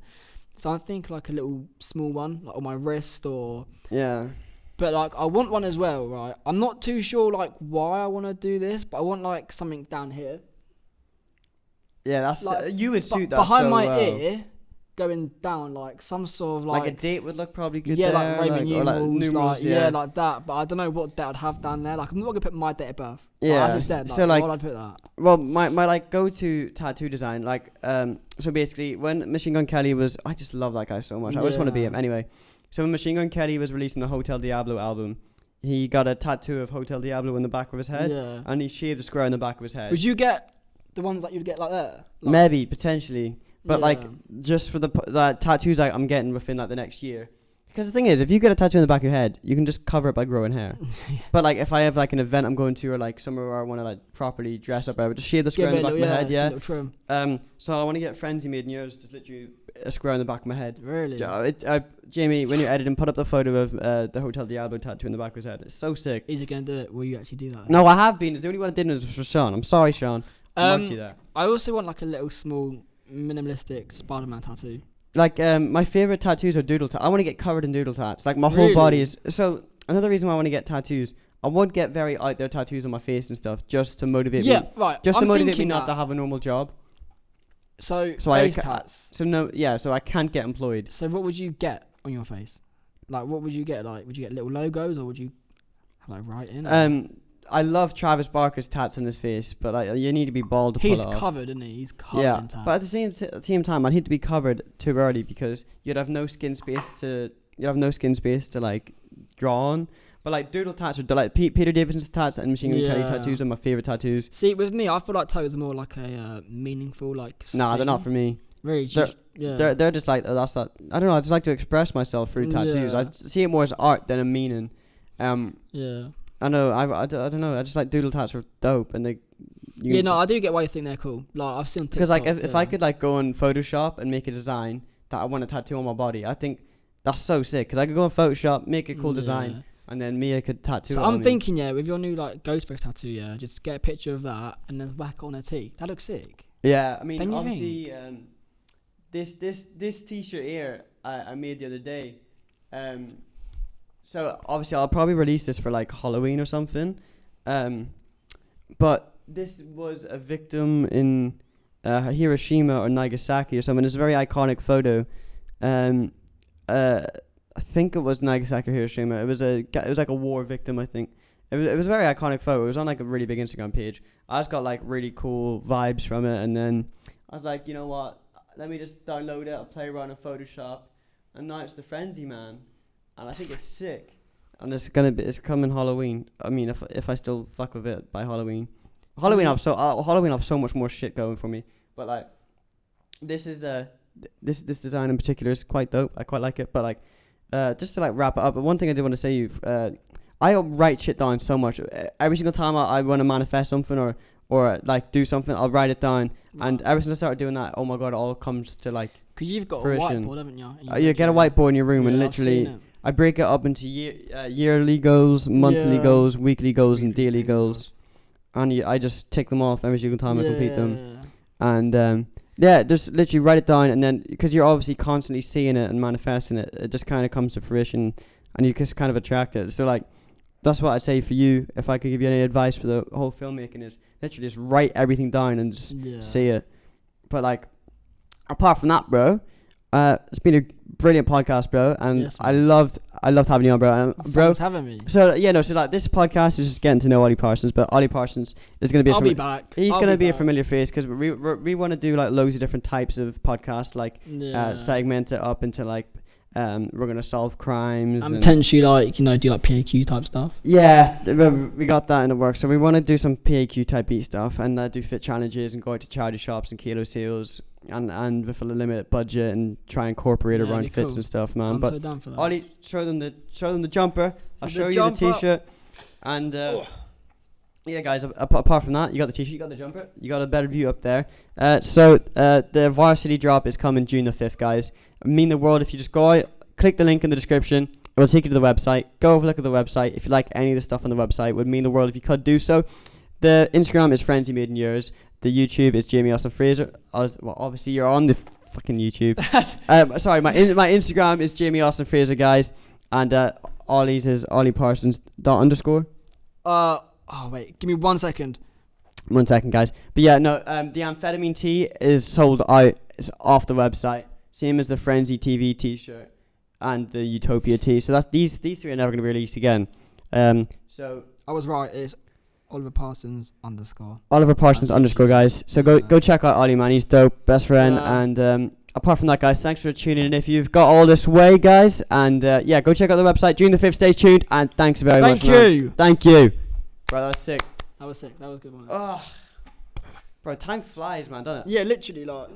Speaker 4: So I think like a little small one, like on my wrist or But like I want one as well, right? I'm not too sure like why I want to do this, but I want like something down here.
Speaker 2: Yeah, that's
Speaker 4: like,
Speaker 2: you would suit that
Speaker 4: behind
Speaker 2: so
Speaker 4: my
Speaker 2: well.
Speaker 4: ear. going down, like some sort of
Speaker 2: Like a date would look probably good
Speaker 4: yeah,
Speaker 2: there.
Speaker 4: like Roman
Speaker 2: or
Speaker 4: numerals,
Speaker 2: yeah.
Speaker 4: like that. But I don't know what date I'd have down there. Like I'm not gonna put my date of birth.
Speaker 2: Yeah.
Speaker 4: That's just dead. Like,
Speaker 2: So, like,
Speaker 4: why would I put that?
Speaker 2: Well, my like go-to tattoo design, like so basically when Machine Gun Kelly was, I just love that guy so much. I just want to be him. Anyway, so when Machine Gun Kelly was releasing the Hotel Diablo album, he got a tattoo of Hotel Diablo in the back of his head, and he shaved a square in the back of his head.
Speaker 4: Would you get the ones that you'd get like that? Like,
Speaker 2: Maybe potentially, but
Speaker 4: Yeah.
Speaker 2: like just for the tattoos I'm getting within like the next year. Because the thing is, if you get a tattoo in the back of your head, you can just cover it by growing hair. But like if I have like an event I'm going to, or like somewhere where I want to like properly dress up, I would just shave the square in the back of my head.
Speaker 4: a
Speaker 2: Yeah.
Speaker 4: little trim.
Speaker 2: So I want to get Frenzy made in yours, just literally a square in the back of my head.
Speaker 4: Really?
Speaker 2: Jamie, when you're editing, put up the photo of the Hotel Diablo tattoo in the back of his head. It's so sick.
Speaker 4: Is he gonna do it? Will you actually do that?
Speaker 2: No, I have been. The only one I didn't was for Sean. I'm sorry, Sean. I marked you there.
Speaker 4: I also want like a little small minimalistic Spider-Man tattoo.
Speaker 2: Like my favorite tattoos are doodle tats. I want to get covered in doodle tats. Like my whole
Speaker 4: Really?
Speaker 2: body is. So another reason why I want to get tattoos, I won't get very out there tattoos on my face and stuff, just to motivate me.
Speaker 4: Right.
Speaker 2: Just
Speaker 4: I'm
Speaker 2: to motivate me
Speaker 4: thinking
Speaker 2: not
Speaker 4: that.
Speaker 2: to have a normal job.
Speaker 4: So
Speaker 2: I
Speaker 4: face tats.
Speaker 2: So no, yeah. So I can't get employed.
Speaker 4: So what would you get on your face? Like what would you get? Like would you get little logos or would you have like writing?
Speaker 2: I love Travis Barker's tats on his face, but like you need to be bald to pull
Speaker 4: He's
Speaker 2: it off.
Speaker 4: covered, isn't he? He's covered
Speaker 2: Yeah,
Speaker 4: in tats.
Speaker 2: but at the same time, I'd hate to be covered too early because you'd have no skin space to like draw on. But like doodle tats are like Peter Davidson's tats and Machine Gun Kelly tattoos are my favorite tattoos.
Speaker 4: See, with me, I feel like tattoos are more like a meaningful like.
Speaker 2: Nah, they're not for me.
Speaker 4: Really,
Speaker 2: They're just like that's that. I don't know. I just like to express myself through tattoos.
Speaker 4: Yeah.
Speaker 2: I see it more as art than a meaning.
Speaker 4: Yeah.
Speaker 2: I know. I don't know. I just like doodle tats are dope, and they.
Speaker 4: I do get why you think they're cool. Like I've seen.
Speaker 2: Because like if I could like go on Photoshop and make a design that I want to tattoo on my body, I think that's so sick. Because I could go on Photoshop, make a cool design, and then Mia could tattoo.
Speaker 4: So
Speaker 2: it on
Speaker 4: I'm
Speaker 2: me.
Speaker 4: thinking, with your new like Ghostface tattoo, just get a picture of that and then whack on a tee. That looks sick.
Speaker 2: Yeah, I mean,
Speaker 4: Don't you
Speaker 2: obviously, this T-shirt here I made the other day. So obviously I'll probably release this for like Halloween or something. But this was a victim in Hiroshima or Nagasaki or something. It's a very iconic photo. I think it was Nagasaki or Hiroshima. It was like a war victim, I think. It was a very iconic photo. It was on like a really big Instagram page. I just got like really cool vibes from it, and then I was like, you know what? Let me just download it. I'll play around in Photoshop, and now it's the Frenzy Man, and I think it's sick. And it's coming Halloween. I mean, if I still fuck with it by Halloween, Halloween I have so much more shit going for me. But like, this is this design in particular is quite dope. I quite like it. But like, just to like wrap it up. But one thing I did want to say, I write shit down so much. Every single time I want to manifest something or like do something, I'll write it down. And ever since I started doing that, oh my god, it all comes to like.
Speaker 4: Because you've got
Speaker 2: fruition.
Speaker 4: a whiteboard, haven't you?
Speaker 2: You get a whiteboard in your room and literally. I break it up into yearly goals, monthly goals, weekly goals, and daily goals. And I just tick them off every single time I complete them. And just literally write it down, and then because you're obviously constantly seeing it and manifesting it, it just kind of comes to fruition, and you just kind of attract it. So like, that's what I'd say for you. If I could give you any advice for the whole filmmaking, is literally just write everything down and just see it. But like, apart from that, bro, it's been a brilliant podcast, bro, and
Speaker 4: yes,
Speaker 2: I loved having you on, bro. And bro,
Speaker 4: thanks for having me.
Speaker 2: So so like this podcast is just getting to know Ollie Parsons, but Ollie Parsons is going to be.
Speaker 4: I'll be back.
Speaker 2: He's going to be a familiar face because we want to do like loads of different types of podcasts, like segment it up into like we're going to solve crimes
Speaker 4: and potentially like do like PAQ type stuff.
Speaker 2: Yeah, we got that in the works. So we want to do some PAQ type beat stuff and do fit challenges and go out to charity shops and kilo sales. And with a limited budget and try and incorporate around fits and stuff, man.
Speaker 4: I'm so down for that.
Speaker 2: Ollie, show them the jumper. I'll show you the t-shirt. And yeah, guys. Apart from that, you got the t-shirt, you got the jumper, you got a better view up there. So the varsity drop is coming June the 5th, guys. It mean the world if you just go out, click the link in the description. It will take you to the website. Go have a look at the website. If you like any of the stuff on the website, it would mean the world if you could do so. The Instagram is Frenzy Made in Yours. The YouTube is Jamie Austin Fraser. Well, obviously you're on the fucking YouTube. Sorry, my Instagram is Jamie Austin Fraser, guys, and Ollie's is Ollie Parsons _.
Speaker 4: Oh wait, give me 1 second.
Speaker 2: 1 second, guys. But yeah, no. The amphetamine tea is sold out. It's off the website. same as the Frenzy TV T-shirt and the Utopia tee. So that's these three are never going to be released again. So
Speaker 4: I was right. It's Oliver Parsons _
Speaker 2: Oliver Parsons _ guys. So go check out Ollie, man. He's dope, best friend.
Speaker 4: Yeah.
Speaker 2: And apart from that, guys, thanks for tuning in. If you've got all this way, guys, and yeah, go check out the website. June the 5th, stay tuned, and thanks very much. Thank you. Bro, that was sick.
Speaker 4: That was sick. That was a good one.
Speaker 2: Bro, time flies, man, doesn't it?
Speaker 4: Yeah, literally, like.